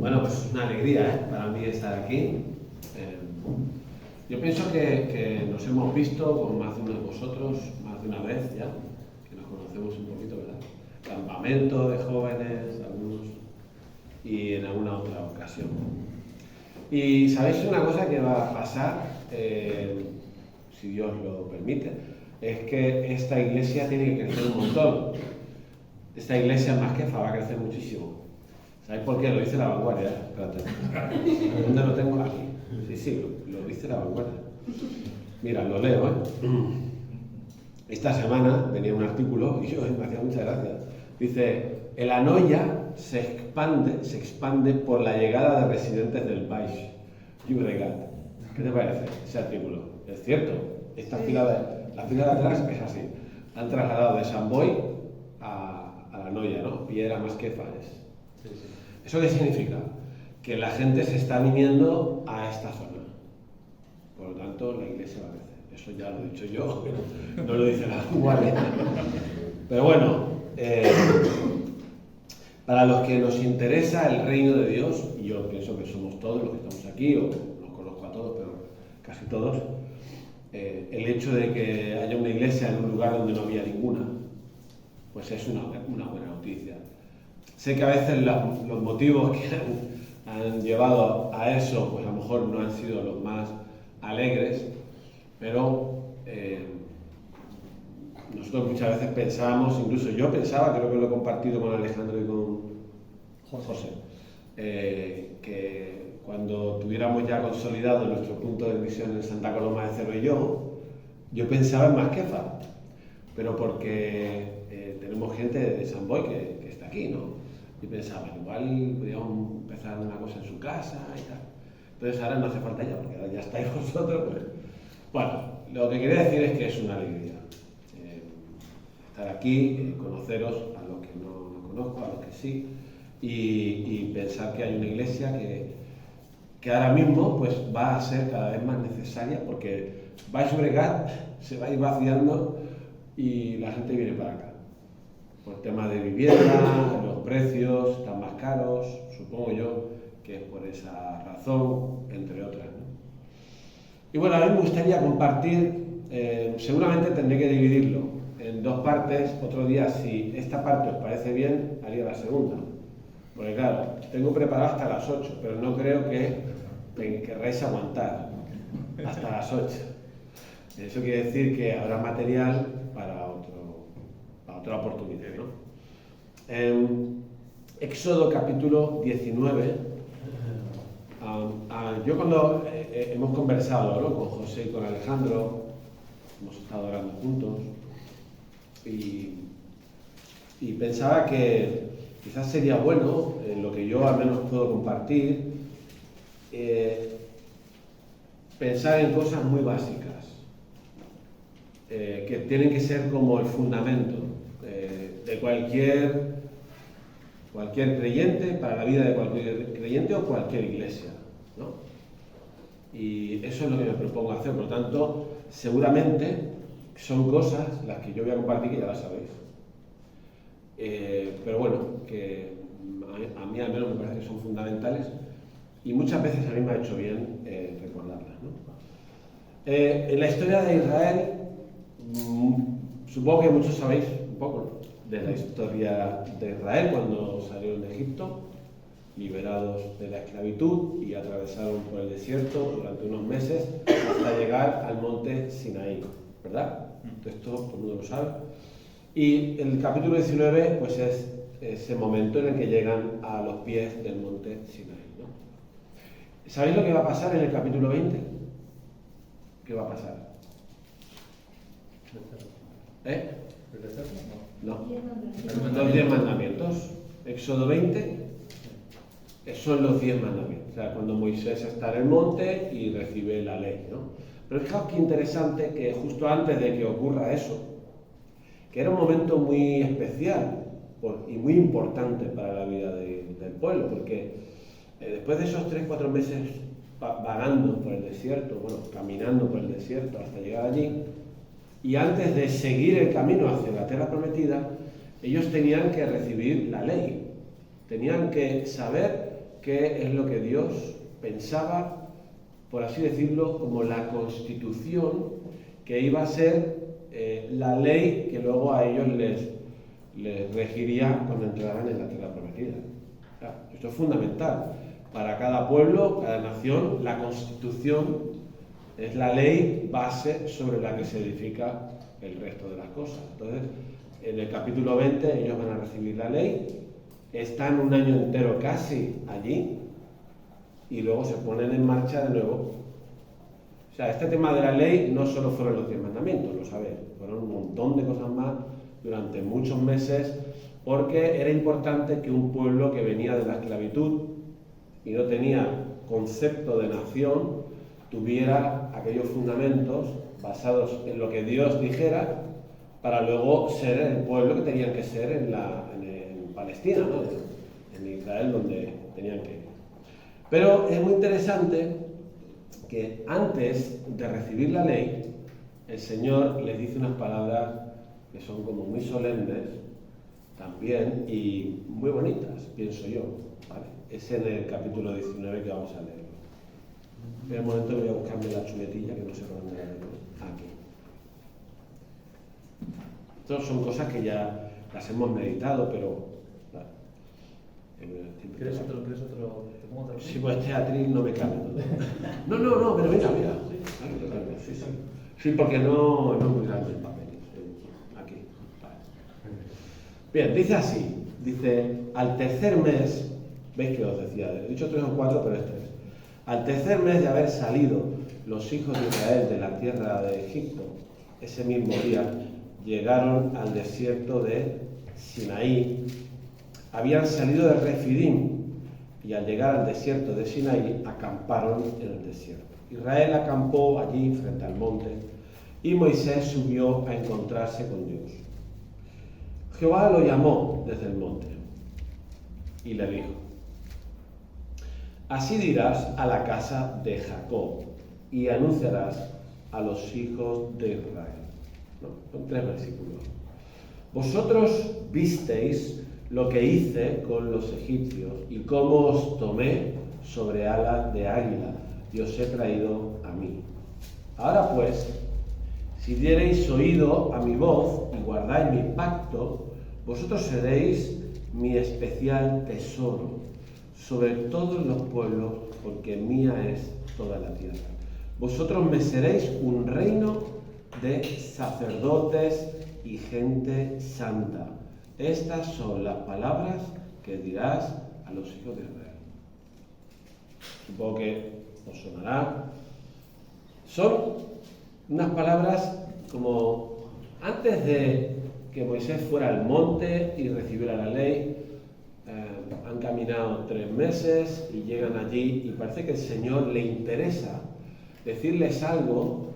Bueno, pues es una alegría para mí estar aquí. Yo pienso que nos hemos visto con más de uno de vosotros, más de una vez ya, que nos conocemos un poquito, ¿verdad? Campamento de jóvenes, algunos, y en alguna otra ocasión. Y sabéis una cosa que va a pasar, si Dios lo permite, es que esta iglesia tiene que crecer un montón. Esta iglesia en Masquefa va a crecer muchísimo. ¿Sabéis por qué? Lo dice La Vanguardia. Espérate. ¿Dónde lo tengo? Aquí. Sí, lo dice La Vanguardia. Mira, lo leo, Esta semana venía un artículo y yo me hacía mucha gracia. Dice, el Anoia se expande por la llegada de residentes del Baix Llobregat. ¿Qué te parece ese artículo? Es cierto, la fila de atrás es así. Han trasladado de Sant Boi a la Anoia, ¿no? Piedra Masquefa es. ¿Eso qué significa? Que la gente se está viniendo a esta zona. Por lo tanto, la iglesia va a crecer. Eso ya lo he dicho yo, no lo dice La Vanguardia. Pero bueno, para los que nos interesa el reino de Dios, y yo pienso que somos todos los que estamos aquí, o no conozco a todos, pero casi todos, el hecho de que haya una iglesia en un lugar donde no había ninguna, pues es una buena noticia. Sé que a veces los motivos que han llevado a eso, pues a lo mejor no han sido los más alegres, pero nosotros muchas veces pensábamos, incluso yo pensaba, creo que lo he compartido con Alejandro y con José, que cuando tuviéramos ya consolidado nuestro punto de misión en Santa Coloma de Cervelló, yo pensaba en Masquefa, pero porque tenemos gente de Sant Boi que está aquí, ¿no? Yo pensaba, igual podríamos empezar una cosa en su casa y tal. Entonces ahora no hace falta ya, porque ahora ya estáis vosotros, pues. Bueno, lo que quería decir es que es una alegría estar aquí, conoceros a los que no conozco, a los que sí, y pensar que hay una iglesia que ahora mismo pues va a ser cada vez más necesaria, porque Baix Llobregat se va a ir vaciando y la gente viene para acá. Por tema de vivienda, los precios están más caros, supongo yo que es por esa razón, entre otras, ¿no? Y bueno, a mí me gustaría compartir, seguramente tendré que dividirlo en dos partes. Otro día, si esta parte os parece bien, haría la segunda. Porque claro, tengo preparado hasta las 8, pero no creo que querráis aguantar hasta las 8. Eso quiere decir que habrá material para otra oportunidad, ¿no? Éxodo capítulo 19. Yo cuando hemos conversado, ¿no?, con José y con Alejandro, hemos estado orando juntos y pensaba que quizás sería bueno, lo que yo al menos puedo compartir, pensar en cosas muy básicas, que tienen que ser como el fundamento de cualquier creyente, para la vida de cualquier creyente o cualquier iglesia, ¿no? Y eso es lo que me propongo hacer. Por lo tanto, seguramente son cosas las que yo voy a compartir que ya las sabéis. Pero bueno, que a mí al menos me parece que son fundamentales y muchas veces a mí me ha hecho bien recordarlas, ¿no? En la historia de Israel, supongo que muchos sabéis un poco, ¿no?, de la historia de Israel cuando salieron de Egipto, liberados de la esclavitud y atravesaron por el desierto durante unos meses hasta llegar al monte Sinaí, ¿verdad? Esto todo el mundo lo sabe. Y el capítulo 19 pues es ese momento en el que llegan a los pies del monte Sinaí, ¿no? ¿Sabéis lo que va a pasar en el capítulo 20? ¿Qué va a pasar? No. Los 10 mandamientos. Éxodo 20 son los 10 mandamientos. O sea, cuando Moisés está en el monte y recibe la ley, ¿no? Pero fijaos qué interesante que justo antes de que ocurra eso, que era un momento muy especial y muy importante para la vida del pueblo, porque después de esos 3-4 meses vagando por el desierto, bueno, caminando por el desierto hasta llegar allí, y antes de seguir el camino hacia la tierra prometida, ellos tenían que recibir la ley, tenían que saber qué es lo que Dios pensaba, por así decirlo, como la constitución que iba a ser la ley que luego a ellos les regiría cuando entraran en la tierra prometida. Claro, esto es fundamental. Para cada pueblo, cada nación, la constitución es la ley base sobre la que se edifica el resto de las cosas. Entonces, en el capítulo 20 ellos van a recibir la ley, están un año entero casi allí y luego se ponen en marcha de nuevo. O sea, este tema de la ley no solo fueron los 10 mandamientos, lo sabéis, fueron un montón de cosas más durante muchos meses, porque era importante que un pueblo que venía de la esclavitud y no tenía concepto de nación tuviera aquellos fundamentos basados en lo que Dios dijera para luego ser el pueblo que tenían que ser en Palestina, ¿no? En Israel, donde tenían que ir. Pero es muy interesante que antes de recibir la ley, el Señor les dice unas palabras que son como muy solemnes también y muy bonitas, pienso yo, ¿vale? Es en el capítulo 19 que vamos a leer. En el momento voy a buscarme la chuletilla que no sé por dónde la tengo. Aquí. Estas son cosas que ya las hemos meditado, pero... Vale. ¿Quieres otro? ¿Te pongo otro? Sí, pues este atril no me cabe todo. No, pero mira. Sí. Sí, porque no es muy grande el papel. Aquí. Vale. Bien, dice así. Dice, al tercer mes, veis que os decía, he dicho 3 o 4, pero es 3. Al tercer mes de haber salido los hijos de Israel de la tierra de Egipto, ese mismo día llegaron al desierto de Sinaí. Habían salido de Refidim y al llegar al desierto de Sinaí acamparon en el desierto. Israel acampó allí frente al monte y Moisés subió a encontrarse con Dios. Jehová lo llamó desde el monte y le dijo: así dirás a la casa de Jacob y anunciarás a los hijos de Israel. No, son 3 versículos. Vosotros visteis lo que hice con los egipcios y cómo os tomé sobre alas de águila y os he traído a mí. Ahora pues, si diereis oído a mi voz y guardáis mi pacto, vosotros seréis mi especial tesoro sobre todos los pueblos, porque mía es toda la tierra. Vosotros me seréis un reino de sacerdotes y gente santa. Estas son las palabras que dirás a los hijos de Israel. Supongo que os sonará. Son unas palabras como antes de que Moisés fuera al monte y recibiera la ley. Han caminado 3 meses y llegan allí y parece que el Señor le interesa decirles algo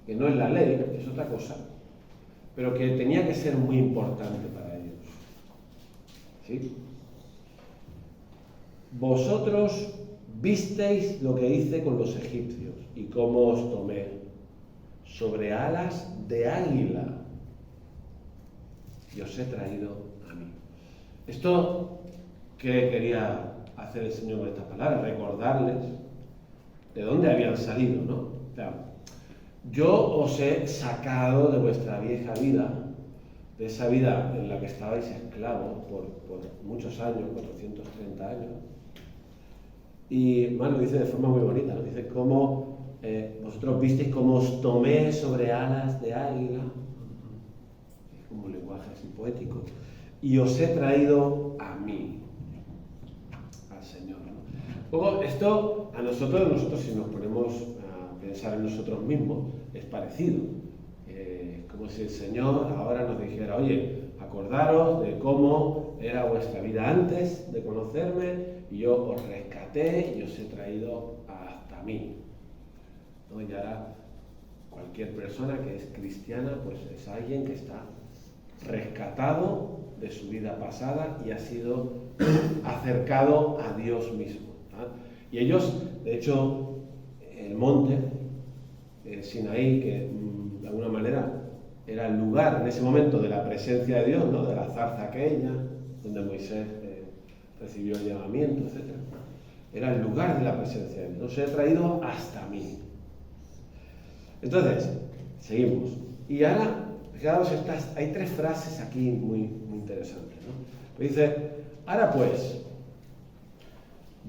que no es la ley, es otra cosa, pero que tenía que ser muy importante para ellos. ¿Sí? Vosotros visteis lo que hice con los egipcios y cómo os tomé sobre alas de águila y os he traído a mí. Esto que quería hacer el Señor con estas palabras, recordarles de dónde habían salido, ¿no? O sea, yo os he sacado de vuestra vieja vida, de esa vida en la que estabais esclavos por muchos años, 430 años. Y bueno, lo dice de forma muy bonita, ¿no? Dice cómo vosotros visteis cómo os tomé sobre alas de águila, es como un lenguaje así poético, y os he traído a mí, al Señor, ¿no? Luego, esto a nosotros si nos ponemos a pensar en nosotros mismos, es parecido. Como si el Señor ahora nos dijera: oye, acordaros de cómo era vuestra vida antes de conocerme, y yo os rescaté y os he traído hasta mí, ¿no? Y ahora cualquier persona que es cristiana, pues es alguien que está rescatado de su vida pasada y ha sido acercado a Dios mismo, ¿no? Y ellos, de hecho, el monte, el Sinaí, que de alguna manera era el lugar en ese momento de la presencia de Dios, ¿no? De la zarza aquella, donde Moisés recibió el llamamiento, etc. Era el lugar de la presencia de Dios. Os he traído hasta mí. Entonces, seguimos. Y ahora, fijaos, hay 3 frases aquí muy interesantes, ¿no? Dice, ahora pues,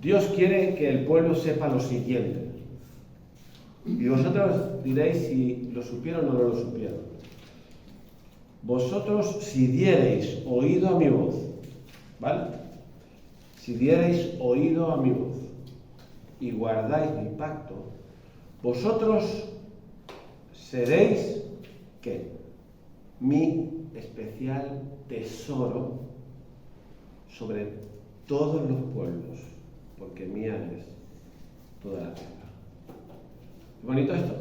Dios quiere que el pueblo sepa lo siguiente. Y vosotros diréis si lo supieron o no lo supieron. Vosotros, si diereis oído a mi voz, ¿vale? Si diereis oído a mi voz y guardáis mi pacto, vosotros seréis, ¿qué? Mi especial tesoro sobre todos los pueblos, porque mía es toda la tierra. ¿Es bonito esto?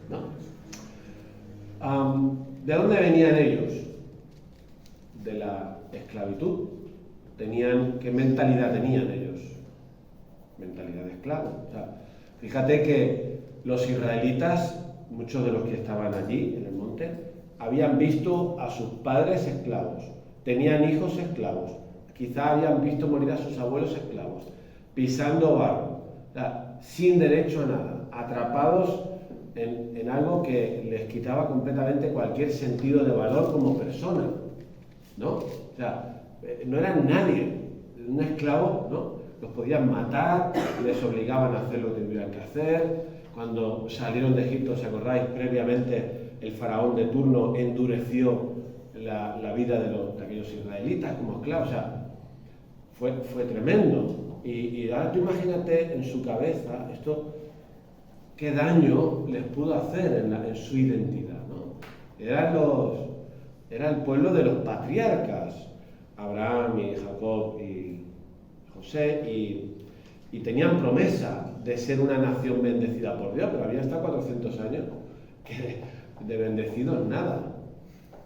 ¿No? ¿De dónde venían ellos? De la esclavitud. ¿Qué mentalidad tenían ellos? Mentalidad de esclavo. O sea, fíjate que los israelitas, muchos de los que estaban allí en el monte, habían visto a sus padres esclavos, tenían hijos esclavos, quizá habían visto morir a sus abuelos esclavos, pisando barro, o sea, sin derecho a nada, atrapados en algo que les quitaba completamente cualquier sentido de valor como persona, ¿no? O sea, no eran nadie, un esclavo, ¿no? Los podían matar, les obligaban a hacer lo que tuvieran que hacer. Cuando salieron de Egipto, ¿os acordáis? Previamente el faraón de turno endureció la vida de aquellos israelitas como esclavos, o sea, fue tremendo. Y ahora tú imagínate en su cabeza esto, qué daño les pudo hacer en su identidad, ¿no? Era el pueblo de los patriarcas, Abraham y Jacob y José, y tenían promesa de ser una nación bendecida por Dios, pero había hasta 400 años que de bendecidos nada,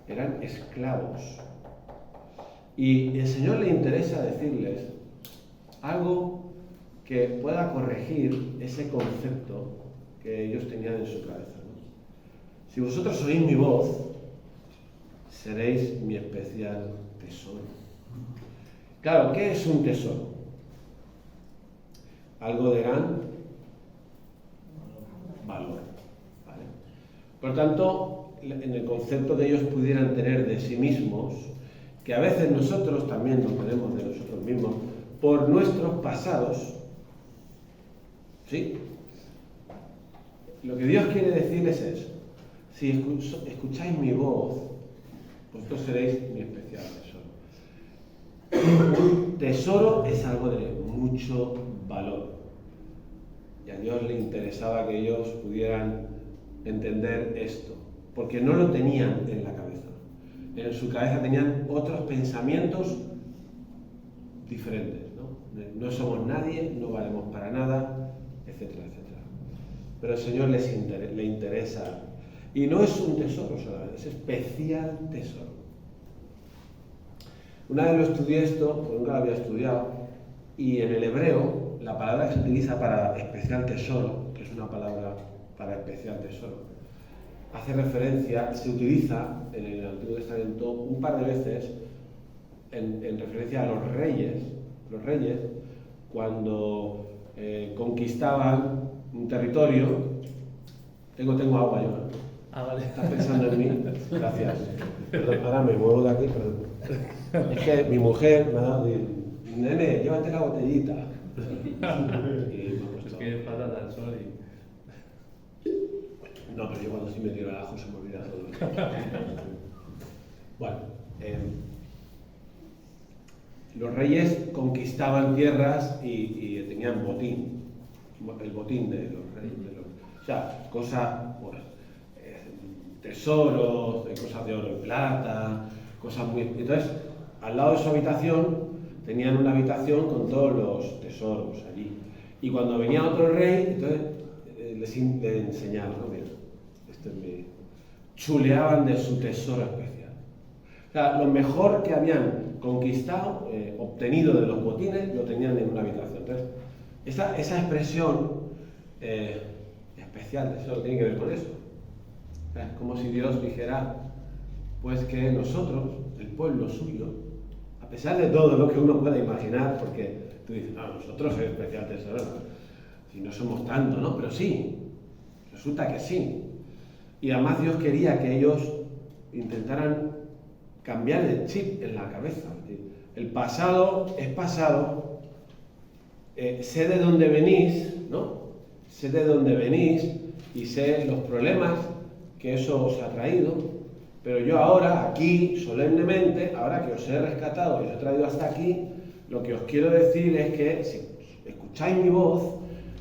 eran esclavos. Y el Señor le interesa decirles algo que pueda corregir ese concepto que ellos tenían en su cabeza, ¿no? Si vosotros oís mi voz, seréis mi especial tesoro. Claro, ¿qué es un tesoro? Algo de gran valor, ¿vale? Por lo tanto, en el concepto que ellos pudieran tener de sí mismos, que a veces nosotros también lo tenemos de nosotros mismos, por nuestros pasados, ¿sí? Lo que Dios quiere decirles es, si escucháis mi voz, vosotros seréis mi especial tesoro. Un tesoro es algo de mucho valor. Y a Dios le interesaba que ellos pudieran entender esto, porque no lo tenían en la cabeza. En su cabeza tenían otros pensamientos diferentes, ¿no? No somos nadie, no valemos para nada, etcétera, etcétera. Pero al Señor le interesa. Y no es un tesoro solamente, es especial tesoro. Una vez lo estudié esto, porque nunca lo había estudiado, y en el hebreo, la palabra que se utiliza para especial tesoro, que es una palabra para especial tesoro, se utiliza en el Antiguo Testamento un par de veces en referencia a los reyes. Los reyes, cuando conquistaban un territorio. Tengo agua yo. Ah, vale. ¿Estás pensando en mí? Gracias. Perdón, ahora me muevo de aquí, perdón. Es que mi mujer me ha dado, nene, llévate la botellita. Y me ha puesto... Es que patata al sol y... No, pero yo cuando sí me tiro el ajo se me olvida todo. Bueno, los reyes conquistaban tierras y tenían botín, el botín de los reyes. O sea, cosas, pues, tesoros, cosas de oro y plata, cosas muy... Entonces, al lado de su habitación, tenían una habitación con todos los tesoros allí. Y cuando venía otro rey, entonces les enseñaban, ¿no? Mira, este es mi... Chuleaban de su tesoro especial. O sea, lo mejor que habían conquistado, obtenido de los botines, lo tenían en una habitación. Entonces, esa expresión especial, tesoro, tiene que ver con eso. O sea, es como si Dios dijera, pues que nosotros, el pueblo suyo, A pesar de todo lo que uno pueda imaginar, porque tú dices, no, nosotros es especial tesoro, si no somos tanto, ¿no? Pero sí, resulta que sí. Y además Dios quería que ellos intentaran cambiar el chip en la cabeza. El pasado es pasado, sé de dónde venís, ¿no? Sé de dónde venís y sé los problemas que eso os ha traído, pero yo ahora, aquí, solemnemente, ahora que os he rescatado y os he traído hasta aquí, lo que os quiero decir es que si escucháis mi voz,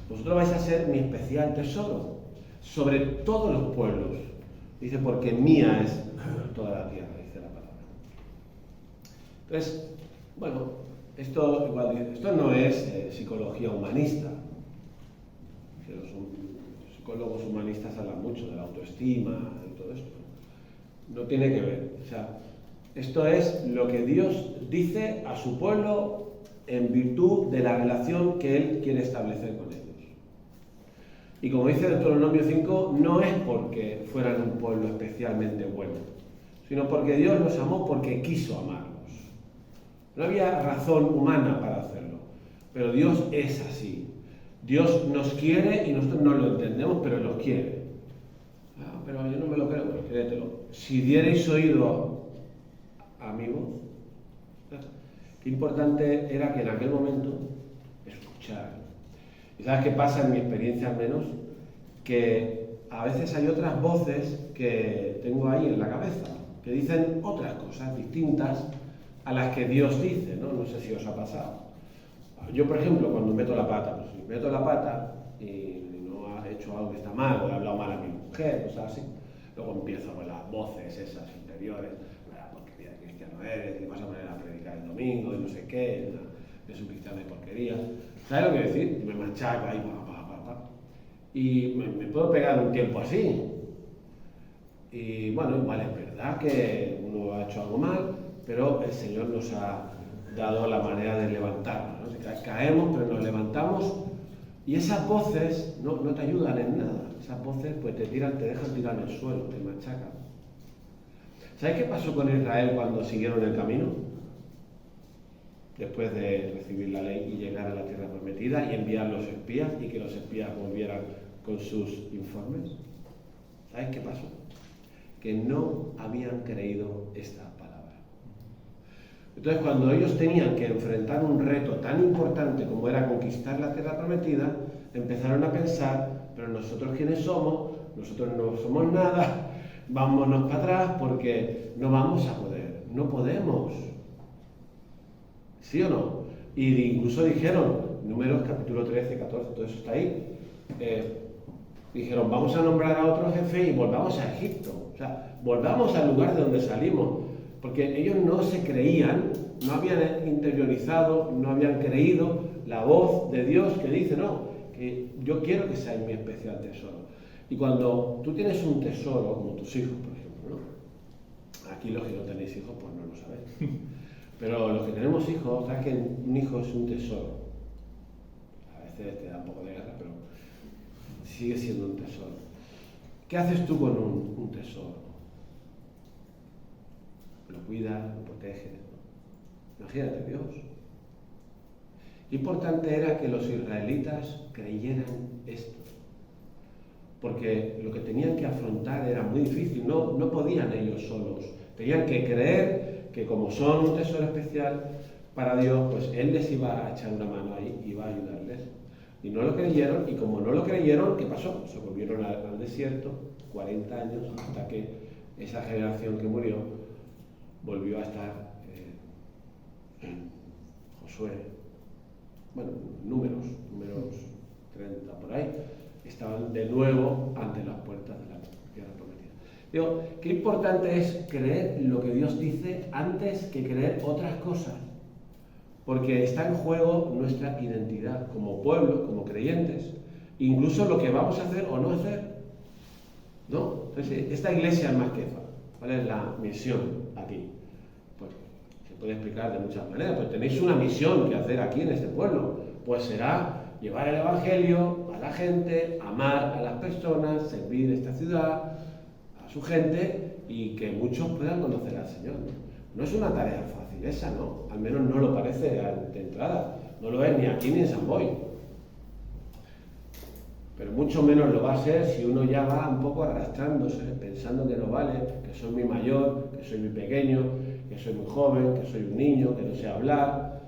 vosotros vais a ser mi especial tesoro sobre todos los pueblos. Dice, porque mía es toda la tierra, dice la palabra. Entonces, bueno, esto no es psicología humanista. Los psicólogos humanistas hablan mucho de la autoestima y todo esto. No tiene que ver. O sea, esto es lo que Dios dice a su pueblo en virtud de la relación que Él quiere establecer con ellos. Y como dice Deuteronomio 5, no es porque fueran un pueblo especialmente bueno, sino porque Dios los amó porque quiso amarlos. No había razón humana para hacerlo, pero Dios es así. Dios nos quiere y nosotros no lo entendemos, pero los quiere. Ah, pero yo no me lo creo, pues créetelo. Si dierais oído a mi voz, qué importante era que en aquel momento escuchar. ¿Y sabes qué pasa en mi experiencia al menos? Que a veces hay otras voces que tengo ahí en la cabeza, que dicen otras cosas distintas a las que Dios dice, ¿no? No sé si os ha pasado. Yo, por ejemplo, cuando meto la pata, pues si meto la pata y no he hecho algo que está mal, o he hablado mal a mi mujer, cosas así, luego empiezo con las voces esas interiores, la porquería de cristiano eres, y vas a poner a predicar el domingo, y no sé qué, es un cristiano de porquería. ¿Sabes lo que decir? Me machaco ahí, y me puedo pegar un tiempo así. Y bueno, igual es verdad que uno ha hecho algo mal, pero el Señor nos ha dado la manera de levantarnos, ¿no? Caemos, pero nos levantamos, y esas voces no te ayudan en nada. Esas voces pues te dejan tirar en el suelo, te machacan. ¿Sabes qué pasó con Israel cuando siguieron el camino? Después de recibir la ley y llegar a la tierra prometida y enviar los espías y que los espías volvieran con sus informes. ¿Sabes qué pasó? Que no habían creído esta palabra. Entonces, cuando ellos tenían que enfrentar un reto tan importante como era conquistar la tierra prometida, empezaron a pensar, pero nosotros quiénes somos, nosotros no somos nada, vámonos para atrás porque no vamos a poder, no podemos. ¿Sí o no? Y incluso dijeron, Números capítulo 13, 14, todo eso está ahí, dijeron, vamos a nombrar a otro jefe y volvamos a Egipto. O sea, volvamos al lugar de donde salimos. Porque ellos no se creían, no habían interiorizado, no habían creído la voz de Dios que dice, no, que yo quiero que seáis mi especial tesoro. Y cuando tú tienes un tesoro, como tus hijos, por ejemplo, ¿no? Aquí los que no tenéis hijos, pues no lo sabéis. Pero los que tenemos hijos, sabes que un hijo es un tesoro. A veces te da un poco de guerra, pero sigue siendo un tesoro. ¿Qué haces tú con un tesoro? Lo cuidas, lo proteges. Imagínate Dios. Importante era que los israelitas creyeran esto. Porque lo que tenían que afrontar era muy difícil, no podían ellos solos. Tenían que creer que como son un tesoro especial para Dios, pues Él les iba a echar una mano ahí, iba a ayudarles. Y no lo creyeron, y como no lo creyeron, ¿qué pasó? Se volvieron al desierto, 40 años, hasta que esa generación que murió volvió a estar en Josué, bueno, números 30 por ahí, estaban de nuevo ante las puertas de la tierra prometida. Digo, qué importante es creer lo que Dios dice antes que creer otras cosas, porque está en juego nuestra identidad como pueblo, como creyentes, incluso lo que vamos a hacer o no hacer, ¿no? Entonces, esta iglesia en Masquefa, ¿cuál es la misión aquí? Pues se puede explicar de muchas maneras, pues tenéis una misión que hacer aquí en este pueblo, pues será llevar el evangelio a la gente, amar a las personas, servir esta ciudad, a su gente y que muchos puedan conocer al Señor, ¿no? No es una tarea fácil esa, ¿no? Al menos no lo parece de entrada. No lo es ni aquí ni en San Boi. Pero mucho menos lo va a ser si uno ya va un poco arrastrándose, pensando que no vale, que soy muy mayor, que soy muy pequeño, que soy muy joven, que soy un niño, que no sé hablar,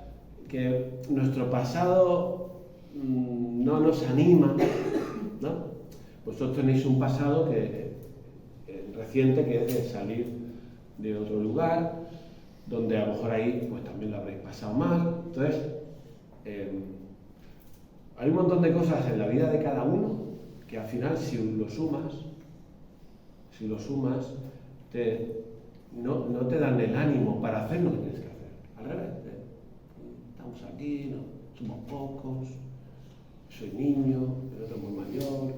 que nuestro pasado no nos anima, ¿no? Vosotros tenéis un pasado reciente que es de salir de otro lugar, donde a lo mejor ahí pues también lo habréis pasado mal. Entonces, hay un montón de cosas en la vida de cada uno que al final si lo sumas, no te dan el ánimo para hacer lo que tienes que hacer. Al revés, estamos aquí, no, somos pocos, soy niño, el otro es muy mayor,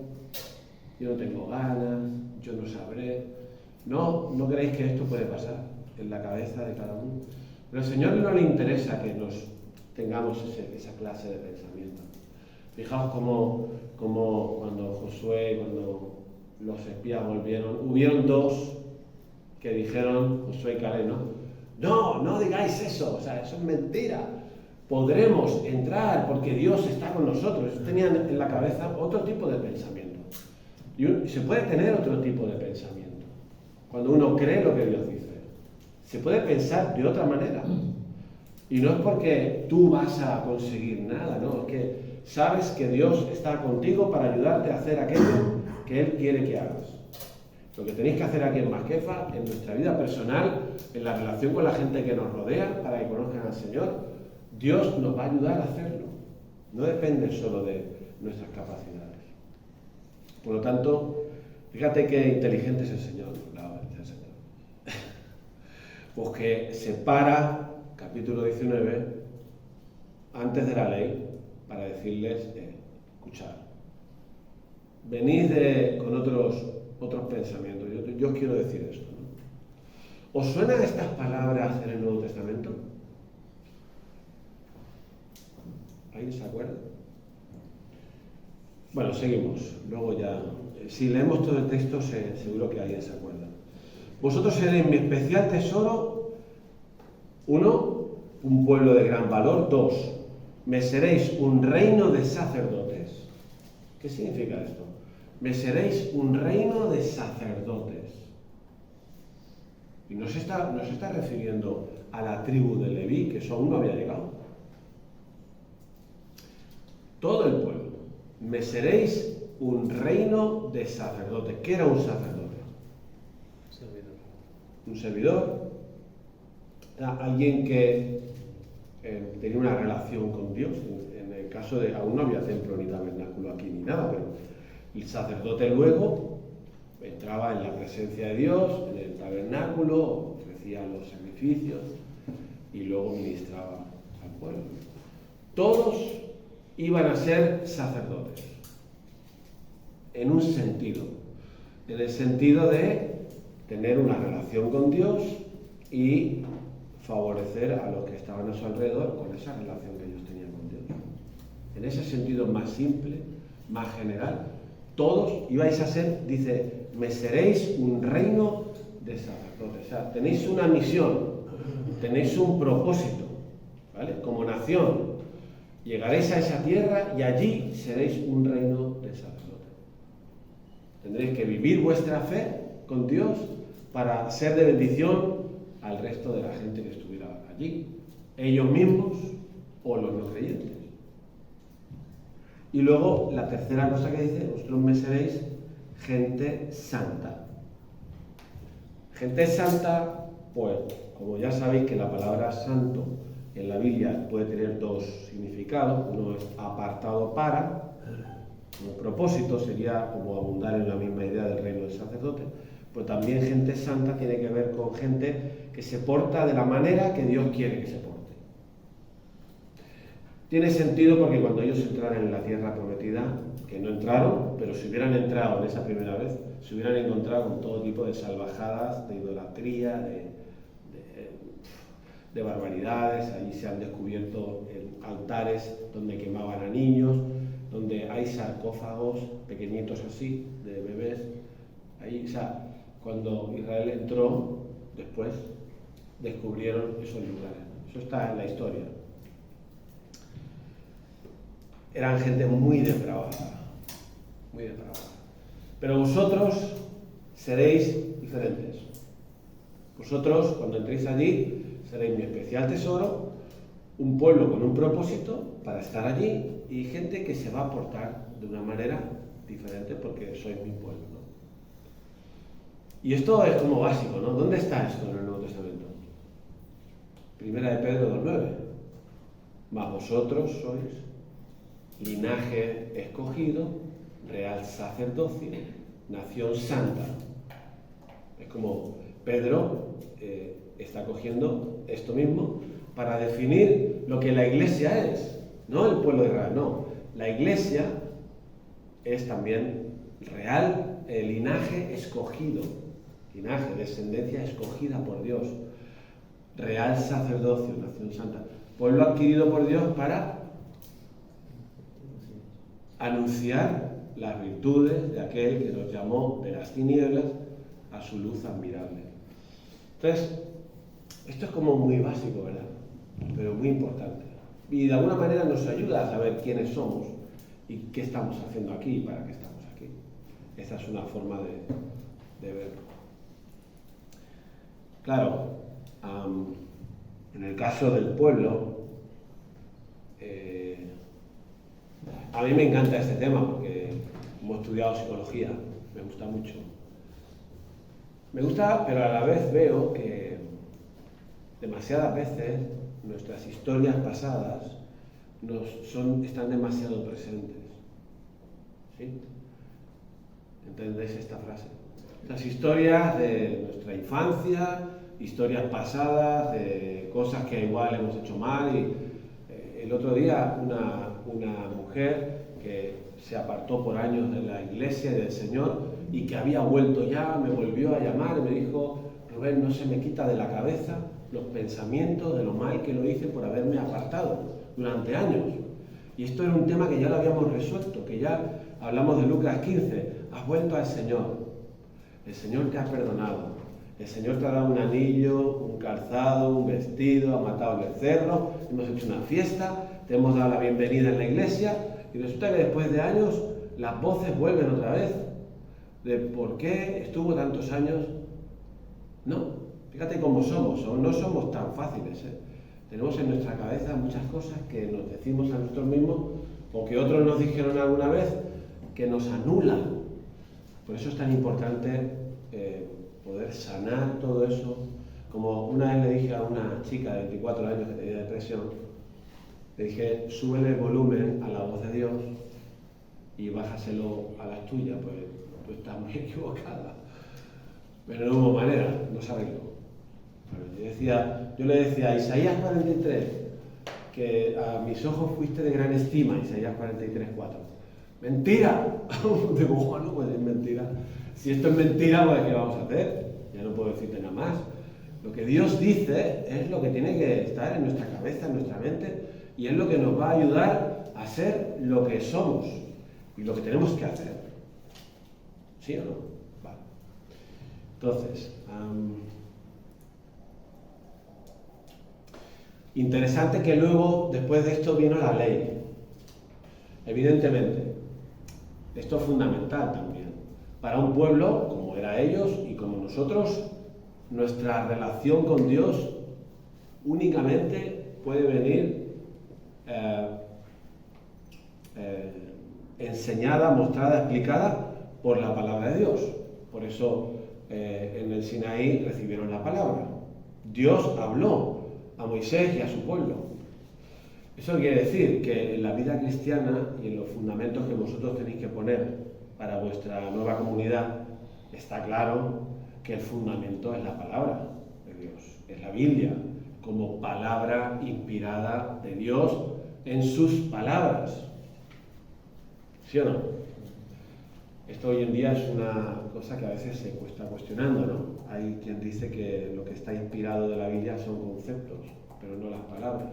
yo no tengo ganas, yo no sabré. No creéis que esto puede pasar en la cabeza de cada uno. Pero al Señor no le interesa que nos tengamos esa clase de pensamiento. Fijaos cómo cuando Josué, cuando los espías volvieron, hubieron dos que dijeron, Josué y Caleb, no digáis eso, o sea, eso es mentira. Podremos entrar porque Dios está con nosotros. Tenían en la cabeza otro tipo de pensamiento. Y se puede tener otro tipo de pensamiento cuando uno cree lo que Dios dice. Se puede pensar de otra manera. Y no es porque tú vas a conseguir nada, no, es que sabes que Dios está contigo para ayudarte a hacer aquello que Él quiere que hagas. Lo que tenéis que hacer aquí en Masquefa, en nuestra vida personal, en la relación con la gente que nos rodea, para que conozcan al Señor, Dios nos va a ayudar a hacerlo. No depende solo de nuestras capacidades. Por lo tanto, fíjate qué inteligente es el Señor, el Señor. Pues que separa, capítulo 19, antes de la ley, para decirles, escuchad, venid con otros pensamientos. Yo os quiero decir esto, ¿no? ¿Os suenan estas palabras en el Nuevo Testamento? ¿Alguien se acuerda? Bueno, seguimos. Luego ya, si leemos todo el texto, seguro que alguien se acuerda. Vosotros seréis mi especial tesoro. 1, un pueblo de gran valor. 2, me seréis un reino de sacerdotes. ¿Qué significa esto? Me seréis un reino de sacerdotes. Y no se está refiriendo a la tribu de Leví, que eso aún no había llegado. Todo el pueblo. Me seréis un reino de sacerdotes. ¿Qué era un sacerdote? Un servidor. Alguien que tenía una relación con Dios. En el caso de, aún no había templo ni tabernáculo aquí ni nada, pero el sacerdote luego entraba en la presencia de Dios, en el tabernáculo, ofrecía los sacrificios y luego ministraba al pueblo. Todos iban a ser sacerdotes, en un sentido, en el sentido de tener una relación con Dios y favorecer a los que estaban a su alrededor con esa relación que ellos tenían con Dios. En ese sentido más simple, más general, todos ibais a ser, dice, me seréis un reino de sacerdotes. O sea, tenéis una misión, tenéis un propósito, ¿vale? Como nación, llegaréis a esa tierra y allí seréis un reino de sacerdotes. Tendréis que vivir vuestra fe con Dios para ser de bendición al resto de la gente que estuviera allí, ellos mismos o los no creyentes. Y luego la tercera cosa que dice, vosotros me seréis gente santa. Gente santa, pues como ya sabéis que la palabra santo en la Biblia puede tener dos significados. Uno es apartado para, como propósito sería como abundar en la misma idea del reino del sacerdote. Pues también gente santa tiene que ver con gente que se porta de la manera que Dios quiere que se porte. Tiene sentido porque cuando ellos entraran en la tierra prometida, que no entraron, pero si hubieran entrado en esa primera vez, se hubieran encontrado con todo tipo de salvajadas, de idolatría, de barbaridades. Allí se han descubierto altares donde quemaban a niños, donde hay sarcófagos pequeñitos así, de bebés. Ahí, o sea, cuando Israel entró, después, descubrieron esos lugares. Eso está en la historia. Eran gente muy depravada, muy depravada. Pero vosotros seréis diferentes. Vosotros, cuando entréis allí, seréis mi especial tesoro, un pueblo con un propósito para estar allí y gente que se va a portar de una manera diferente porque sois mi pueblo, ¿no? Y esto es como básico, ¿no? ¿Dónde está esto en el Nuevo Testamento? Primera de Pedro 2:9. Mas vosotros sois linaje escogido, real sacerdocio, nación santa. Es como Pedro está cogiendo esto mismo para definir lo que la iglesia es, no el pueblo de Israel, no. La iglesia es también real, linaje escogido, linaje, descendencia escogida por Dios, real sacerdocio, nación santa, pueblo adquirido por Dios para anunciar las virtudes de aquel que nos llamó de las tinieblas a su luz admirable. Entonces, esto es como muy básico, ¿verdad? Pero muy importante. Y de alguna manera nos ayuda a saber quiénes somos y qué estamos haciendo aquí y para qué estamos aquí. Esa es una forma de verlo. Claro, en el caso del pueblo, a mí me encanta este tema porque hemos estudiado psicología, me gusta mucho. Me gusta, pero a la vez veo que demasiadas veces nuestras historias pasadas están demasiado presentes. ¿Sí? ¿Entendéis esta frase? Las historias de nuestra infancia, historias pasadas, de cosas que igual hemos hecho mal. Y el otro día una mujer que se apartó por años de la iglesia y del Señor y que había vuelto ya, me volvió a llamar y me dijo: Rubén, no se me quita de la cabeza los pensamientos de lo mal que lo hice por haberme apartado durante años. Y esto era un tema que ya lo habíamos resuelto, que ya hablamos de Lucas 15, has vuelto al Señor, el Señor te ha perdonado, el Señor te ha dado un anillo, un calzado, un vestido, ha matado el becerro, hemos hecho una fiesta, te hemos dado la bienvenida en la iglesia y resulta que después de años las voces vuelven otra vez de por qué estuvo tantos años. No, fíjate cómo somos, no somos tan fáciles, ¿eh? Tenemos en nuestra cabeza muchas cosas que nos decimos a nosotros mismos o que otros nos dijeron alguna vez que nos anulan. Por eso es tan importante poder sanar todo eso. Como una vez le dije a una chica de 24 años que tenía depresión, le dije: súbele el volumen a la voz de Dios y bájaselo a las tuyas, pues tú estás muy equivocada. Pero no hubo manera, no se arregló. Yo le decía a Isaías 43, que a mis ojos fuiste de gran estima, Isaías 43:4. ¡Mentira! Digo, Juan, no puede ser mentira. Si esto es mentira, pues ¿qué vamos a hacer? Ya no puedo decirte nada más. Lo que Dios dice es lo que tiene que estar en nuestra cabeza, en nuestra mente, y es lo que nos va a ayudar a ser lo que somos y lo que tenemos que hacer. ¿Sí o no? Vale. Entonces, interesante que luego, después de esto, vino la ley. Evidentemente, esto es fundamental también. Para un pueblo, como era ellos y como nosotros, nuestra relación con Dios únicamente puede venir enseñada, mostrada, explicada por la palabra de Dios. Por eso en el Sinaí recibieron la palabra. Dios habló a Moisés y a su pueblo. Eso quiere decir que en la vida cristiana y en los fundamentos que vosotros tenéis que poner para vuestra nueva comunidad, está claro que el fundamento es la palabra de Dios, es la Biblia, como palabra inspirada de Dios en sus palabras. ¿Sí o no? Esto hoy en día es una cosa que a veces se está cuestionando, ¿no? Hay quien dice que lo que está inspirado de la Biblia son conceptos, pero no las palabras.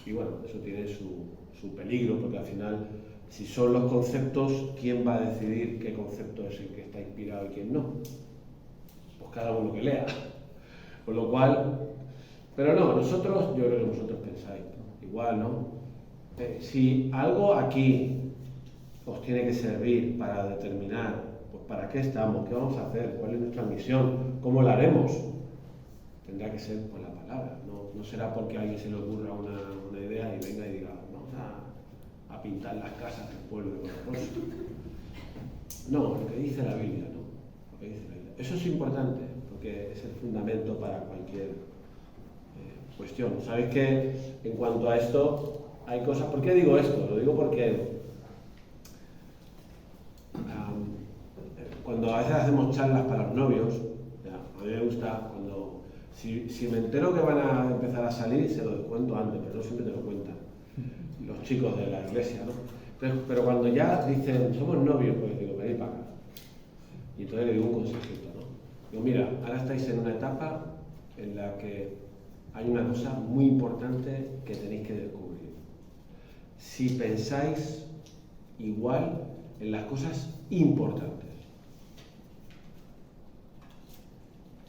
Y bueno, eso tiene su peligro, porque al final, si son los conceptos, ¿quién va a decidir qué concepto es el que está inspirado y quién no? Pues cada uno que lea. Con lo cual, pero no, nosotros, yo creo que vosotros pensáis igual, ¿no? Si algo aquí os tiene que servir para determinar, pues para qué estamos, qué vamos a hacer, cuál es nuestra misión, cómo la haremos, tendrá que ser por la palabra, no será porque a alguien se le ocurra una idea y venga y diga, vamos a pintar las casas del pueblo de propósito. No, lo que dice la Biblia, ¿no? Lo que dice la Biblia. Eso es importante, porque es el fundamento para cualquier cuestión. Sabéis que en cuanto a esto, hay cosas. ¿Por qué digo esto? Lo digo porque cuando a veces hacemos charlas para los novios, a mí me gusta cuando. Si me entero que van a empezar a salir, se lo cuento antes, pero no siempre te lo cuentan los chicos de la iglesia, ¿no? Entonces, pero cuando ya dicen, somos novios, pues digo, venid para acá. Y entonces le digo un consejito, ¿no? Digo, mira, ahora estáis en una etapa en la que hay una cosa muy importante que tenéis que descubrir. Si pensáis igual en las cosas importantes.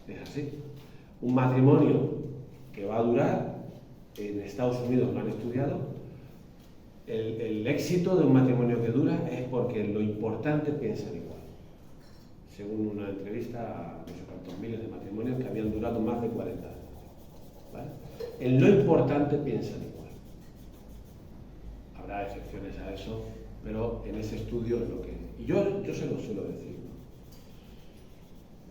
Es así. Un matrimonio que va a durar, en Estados Unidos lo han estudiado, el éxito de un matrimonio que dura es porque lo importante piensan igual. Según una entrevista a no sé cuántos miles de matrimonios que habían durado más de 40 años. ¿Vale? En lo importante piensan igual. Habrá excepciones a eso, pero en ese estudio es lo que... Y yo se lo suelo decir, ¿no?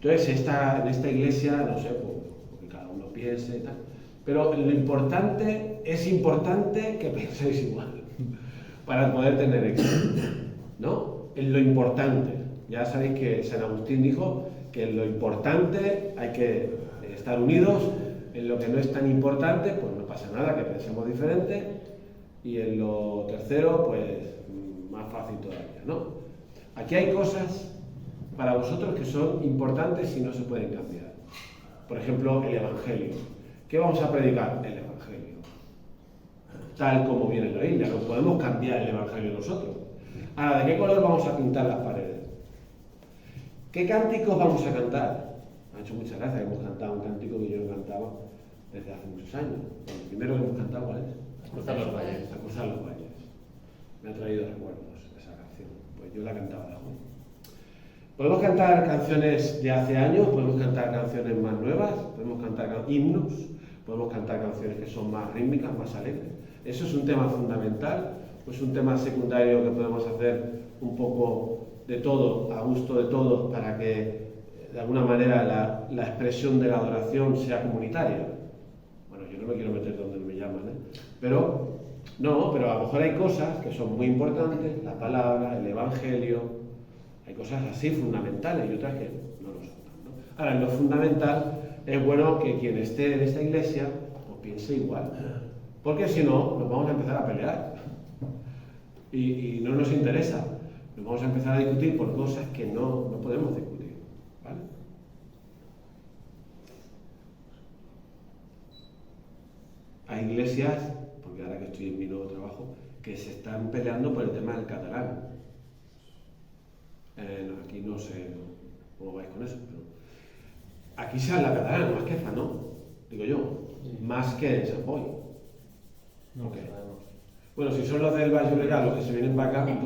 Entonces, en esta iglesia, no sé, porque cada uno piense y tal, pero lo importante, es importante que penséis igual, para poder tener éxito, ¿no? En lo importante. Ya sabéis que San Agustín dijo que en lo importante hay que estar unidos, en lo que no es tan importante, pues no pasa nada, que pensemos diferente, y en lo tercero, pues más fácil todavía, ¿no? Aquí hay cosas para vosotros que son importantes y no se pueden cambiar. Por ejemplo, el Evangelio. ¿Qué vamos a predicar? El Evangelio. Tal como viene en la Biblia. No podemos cambiar el Evangelio nosotros. Ahora, ¿de qué color vamos a pintar las paredes? ¿Qué cánticos vamos a cantar? Me ha hecho muchas gracias. Hemos cantado un cántico que yo no cantaba desde hace muchos años. El primero que hemos cantado, ¿cuál es? A cruzar los valles. A cruzar los valles. Me ha traído recuerdos esa canción. Pues yo la cantaba de joven. Podemos cantar canciones de hace años, podemos cantar canciones más nuevas, podemos cantar himnos, podemos cantar canciones que son más rítmicas, más alegres. Eso es un tema fundamental, pues un tema secundario que podemos hacer un poco de todo, a gusto de todos, para que de alguna manera la expresión de la adoración sea comunitaria. Bueno, yo no me quiero meter donde me llaman, pero a lo mejor hay cosas que son muy importantes, la palabra, el Evangelio. Hay cosas así fundamentales y otras que no lo son, ¿no? Ahora, en lo fundamental es bueno que quien esté en esta iglesia pues piense igual, porque si no, nos vamos a empezar a pelear y no nos interesa. Nos vamos a empezar a discutir por cosas que no podemos discutir, ¿vale? Hay iglesias, porque ahora que estoy en mi nuevo trabajo, que se están peleando por el tema del catalán. Aquí no sé cómo vais con eso, pero aquí se habla catalán, más que Fa, ¿no? Digo yo, más que en San Boi. No, Okay. sabemos. Bueno, si son los del Valle Obregat los que se vienen para acá,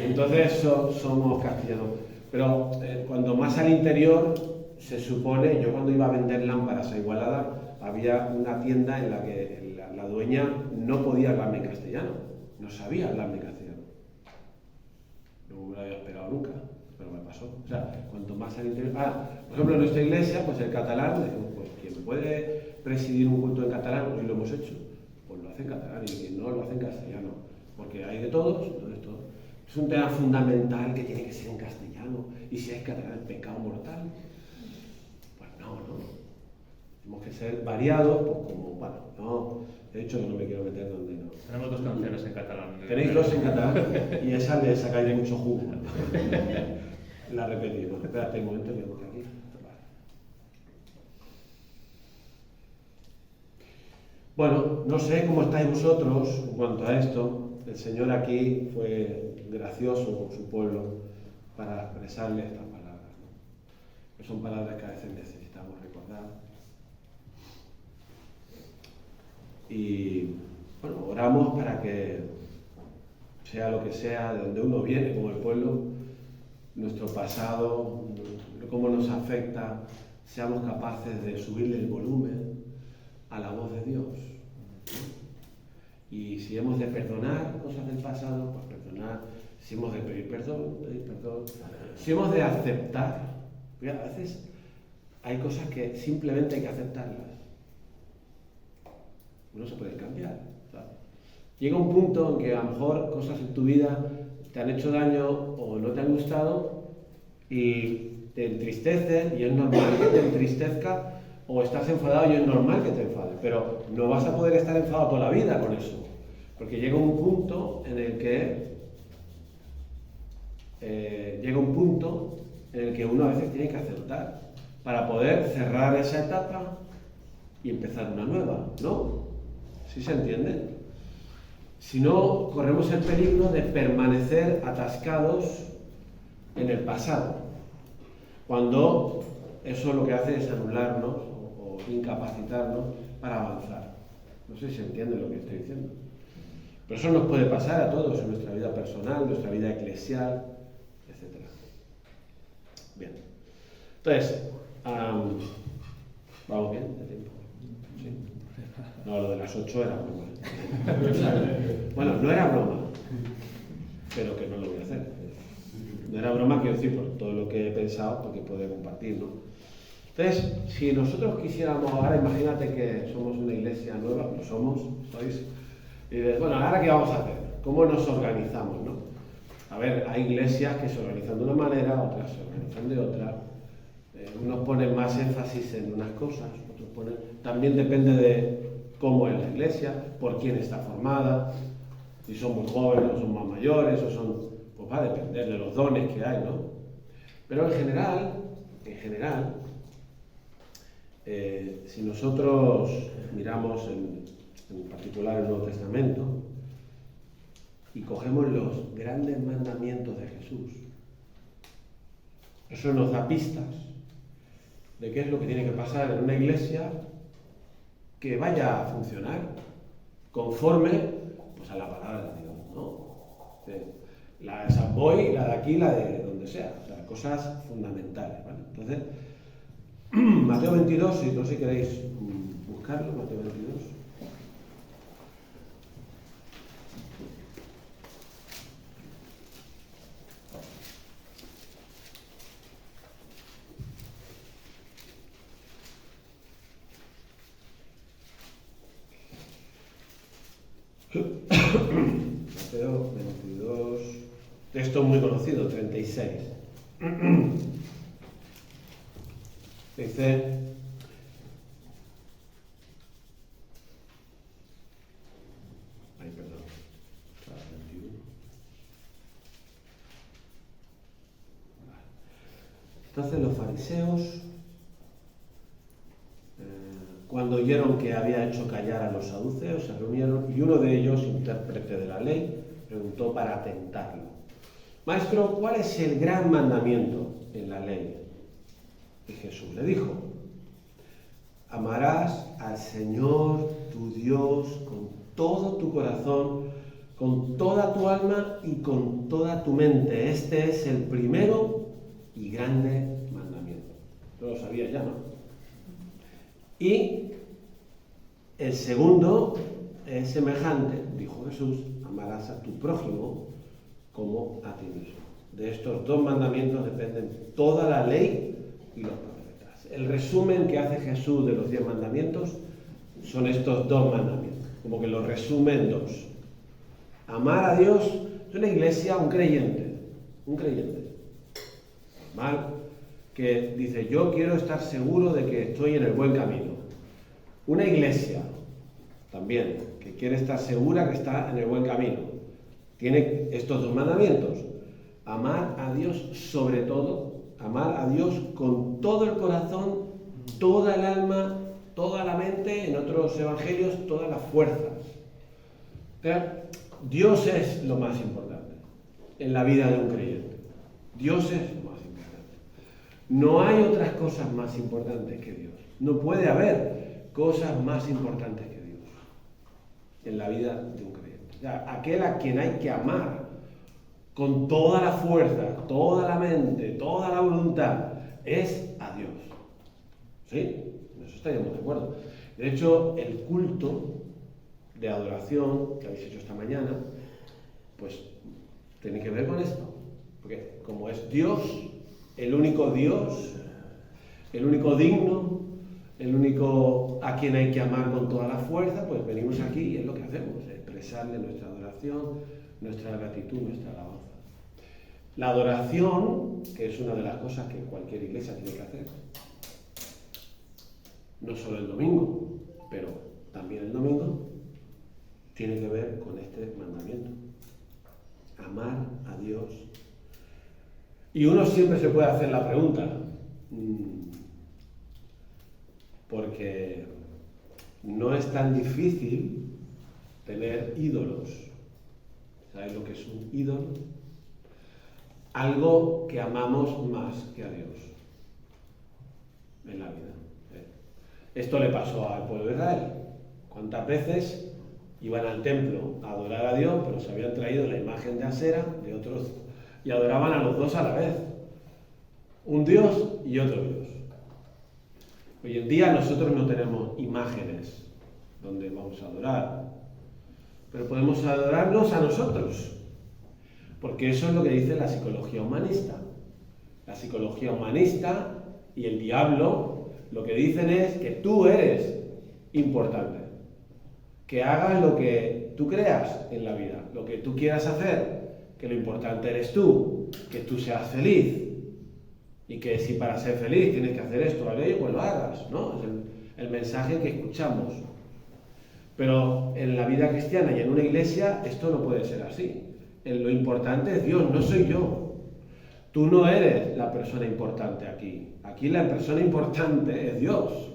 entonces somos castellanos. Pero cuando más al interior, se supone, yo cuando iba a vender lámparas a Igualada, había una tienda en la que la dueña no podía hablarme en castellano, no sabía hablarme en castellano. No me lo había esperado nunca, pero me pasó. O sea, cuanto más al interior... por ejemplo, en nuestra iglesia, pues el catalán, decimos, pues quien puede presidir un culto en catalán, hoy lo hemos hecho, pues lo hace en catalán, y quien no, lo hace en castellano. Porque hay de todos, entonces todo. Es un tema fundamental que tiene que ser en castellano, y si es catalán es pecado mortal. Pues no. Tenemos que ser variados, pues como, bueno, no... De hecho, no me quiero meter donde no. Tenemos dos canciones en catalán. Tenéis dos en catalán y esa le sacáis de mucho jugo. La repetí, ¿no? Espérate un momento que voy aquí. Bueno, no sé cómo estáis vosotros en cuanto a esto. El Señor aquí fue gracioso con su pueblo para expresarle estas palabras, ¿no? Que son palabras que a veces necesitamos. necesitamos recordar. Y bueno, oramos para que, sea lo que sea, de donde uno viene como el pueblo, nuestro pasado, cómo nos afecta, seamos capaces de subirle el volumen a la voz de Dios. Y si hemos de perdonar cosas del pasado, pues perdonar. Si hemos de pedir perdón, pedir perdón. Si hemos de aceptar, porque a veces hay cosas que simplemente hay que aceptarlas. No se pueden cambiar, ¿sabes? Llega un punto en que a lo mejor cosas en tu vida te han hecho daño o no te han gustado y te entristecen y es normal que te entristezca, o estás enfadado y es normal que te enfades, pero no vas a poder estar enfadado toda la vida con eso, porque llega un punto en el que uno a veces tiene que aceptar para poder cerrar esa etapa y empezar una nueva, ¿no? ¿Sí se entiende? Si no, corremos el peligro de permanecer atascados en el pasado, cuando eso lo que hace es anularnos o incapacitarnos para avanzar. No sé si se entiende lo que estoy diciendo. Pero eso nos puede pasar a todos en nuestra vida personal, nuestra vida eclesial, etc. Bien. Entonces, ¿vamos bien de tiempo? Sí. No, lo de las 8 era broma. Bueno, no era broma, pero que no lo voy a hacer. No era broma, quiero decir, por todo lo que he pensado, porque puedo compartir, ¿no? Entonces, si nosotros quisiéramos, ahora imagínate que somos una iglesia nueva, lo somos, ¿sois? Y dices, bueno, ¿ahora qué vamos a hacer? ¿Cómo nos organizamos, no? A ver, hay iglesias que se organizan de una manera, otras se organizan de otra. Unos ponen más énfasis en unas cosas, otros ponen... También depende de cómo es la iglesia, por quién está formada, si son muy jóvenes o son más mayores, o son... Pues va a depender de los dones que hay, ¿no? Pero en general, si nosotros miramos en particular el Nuevo Testamento y cogemos los grandes mandamientos de Jesús, eso nos da pistas de qué es lo que tiene que pasar en una iglesia que vaya a funcionar conforme pues, a la palabra de Dios, ¿no? La de San Boi, la de aquí, la de donde sea, o sea, cosas fundamentales, ¿vale? Entonces, Mateo 22, si no sé si queréis buscarlo, Mateo 22. Mateo 22, texto muy conocido, 36. Dice, ay, perdón, 21. Vale. Entonces los fariseos, cuando oyeron que había hecho callar a los saduceos, se reunieron y uno de ellos, intérprete de la ley, preguntó para tentarlo: Maestro, ¿cuál es el gran mandamiento en la ley? Y Jesús le dijo: amarás al Señor tu Dios con todo tu corazón, con toda tu alma y con toda tu mente. Este es el primero y grande mandamiento. Tú lo sabías ya, ¿no? Y el segundo es semejante, dijo Jesús: amarás a tu prójimo como a ti mismo. De estos dos mandamientos dependen toda la ley y los profetas. El resumen que hace Jesús de los 10 mandamientos son estos dos mandamientos, como que los resume en dos. Amar a Dios es una iglesia, un creyente, normal, que dice: yo quiero estar seguro de que estoy en el buen camino. Una iglesia, también, que quiere estar segura que está en el buen camino, tiene estos dos mandamientos: amar a Dios sobre todo, amar a Dios con todo el corazón, toda el alma, toda la mente, en otros evangelios, todas las fuerzas. Pero Dios es lo más importante en la vida de un creyente. Dios es lo más importante. No hay otras cosas más importantes que Dios. No puede haber cosas más importantes que Dios en la vida de un creyente. O sea, aquel a quien hay que amar con toda la fuerza, toda la mente, toda la voluntad, es a Dios. ¿Sí? En eso estaríamos de acuerdo. De hecho, el culto de adoración que habéis hecho esta mañana, pues tiene que ver con esto. Porque como es Dios, el único Dios, el único digno, el único a quien hay que amar con toda la fuerza, pues venimos aquí y es lo que hacemos, expresarle nuestra adoración, nuestra gratitud, nuestra alabanza. La adoración, que es una de las cosas que cualquier iglesia tiene que hacer, no solo el domingo, pero también el domingo, tiene que ver con este mandamiento. Amar a Dios. Y uno siempre se puede hacer la pregunta, porque no es tan difícil tener ídolos. ¿Sabéis lo que es un ídolo? Algo que amamos más que a Dios en la vida. Esto le pasó al pueblo de Israel. ¿Cuántas veces iban al templo a adorar a Dios, pero se habían traído la imagen de Asera, de otros, y adoraban a los dos a la vez? Un Dios y otro Dios. Hoy en día nosotros no tenemos imágenes donde vamos a adorar, pero podemos adorarnos a nosotros, porque eso es lo que dice la psicología humanista. La psicología humanista y el diablo lo que dicen es que tú eres importante, que hagas lo que tú creas en la vida, lo que tú quieras hacer, que lo importante eres tú, que tú seas feliz, y que si para ser feliz tienes que hacer esto o aquello, pues lo hagas, ¿no? Es el mensaje que escuchamos. Pero en la vida cristiana y en una iglesia esto no puede ser así. Lo importante es Dios, no soy yo. Tú no eres la persona importante aquí. Aquí la persona importante es Dios,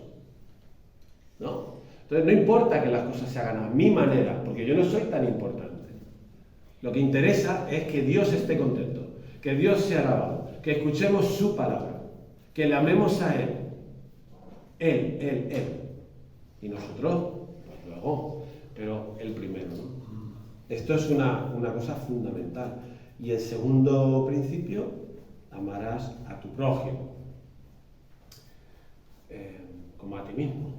¿no? Entonces no importa que las cosas se hagan a mi manera, porque yo no soy tan importante. Lo que interesa es que Dios esté contento, que Dios sea alabado, que escuchemos su palabra, que le amemos a Él. Él. Y nosotros, pues luego, pero Él primero, ¿no? Esto es una cosa fundamental. Y el segundo principio, amarás a tu prójimo como a ti mismo.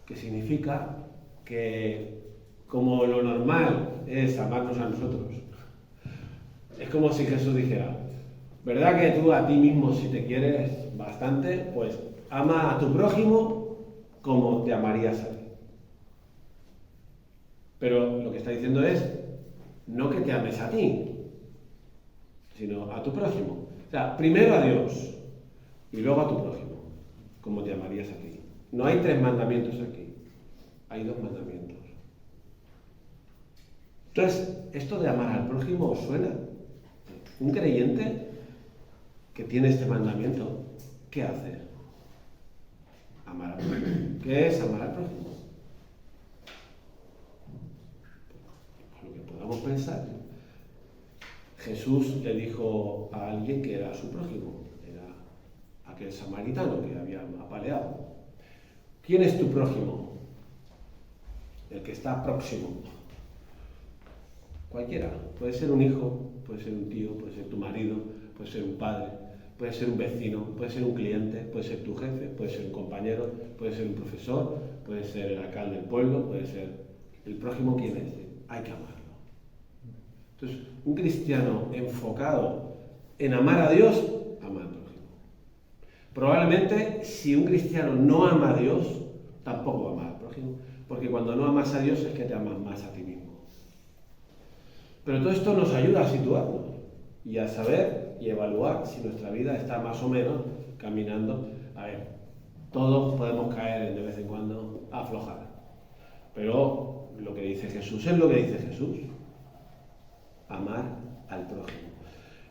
Que significa que como lo normal es amarnos a nosotros, es como si Jesús dijera, ¿verdad que tú a ti mismo, si te quieres bastante, pues ama a tu prójimo como te amarías a ti? Pero lo que está diciendo es, no que te ames a ti, sino a tu prójimo. O sea, primero a Dios y luego a tu prójimo, como te amarías a ti. No hay 3 mandamientos aquí, hay 2 mandamientos. Entonces, esto de amar al prójimo, ¿os suena? Un creyente que tiene este mandamiento, ¿qué hace? Amar al prójimo. ¿Qué es amar al prójimo? Por lo que podamos pensar, Jesús le dijo a alguien que era su prójimo, era aquel samaritano que había apaleado. ¿Quién es tu prójimo? El que está próximo. Cualquiera. Puede ser un hijo, puede ser un tío, puede ser tu marido, puede ser un padre, puede ser un vecino, puede ser un cliente, puede ser tu jefe, puede ser un compañero, puede ser un profesor, puede ser el alcalde del pueblo, puede ser el prójimo. ¿Quién es? Hay que amarlo. Entonces, un cristiano enfocado en amar a Dios, ama al prójimo. Probablemente, si un cristiano no ama a Dios, tampoco va a amar al prójimo, porque cuando no amas a Dios es que te amas más a ti mismo. Pero todo esto nos ayuda a situarnos y a saber y evaluar si nuestra vida está más o menos caminando. A ver, todos podemos caer de vez en cuando a aflojar, pero lo que dice Jesús es lo que dice Jesús: amar al prójimo.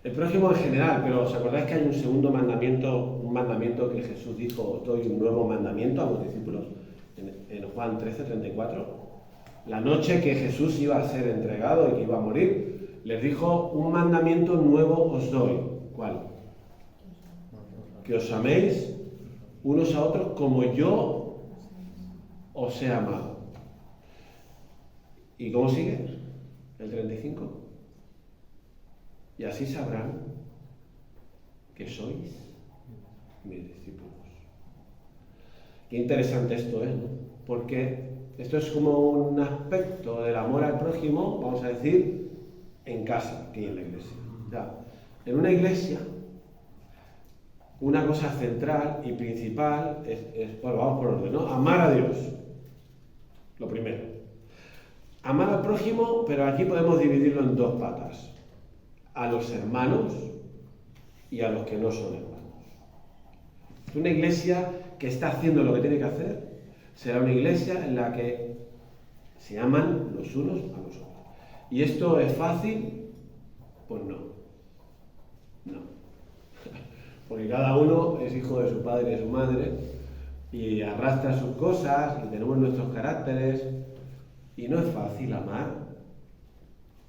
El prójimo en general, pero ¿os acordáis que hay un segundo mandamiento, un mandamiento que Jesús dijo, doy un nuevo mandamiento a los discípulos, en Juan 13:34? La noche que Jesús iba a ser entregado y que iba a morir, les dijo, un mandamiento nuevo os doy. ¿Cuál? que os améis unos a otros como yo os he amado. ¿Y cómo sigue? El 35. Y así sabrán que sois mis discípulos. Qué interesante esto es, ¿no? Porque esto es como un aspecto del amor al prójimo, vamos a decir, en casa, aquí en la iglesia. Ya. En una iglesia, una cosa central y principal es, bueno, vamos por orden, ¿no? Amar a Dios, lo primero. Amar al prójimo, pero aquí podemos dividirlo en dos patas. A los hermanos y a los que no son hermanos. Una iglesia que está haciendo lo que tiene que hacer será una iglesia en la que se aman los unos a los otros. ¿Y esto es fácil? Pues no. No. Porque cada uno es hijo de su padre y de su madre y arrastra sus cosas y tenemos nuestros caracteres y no es fácil amar.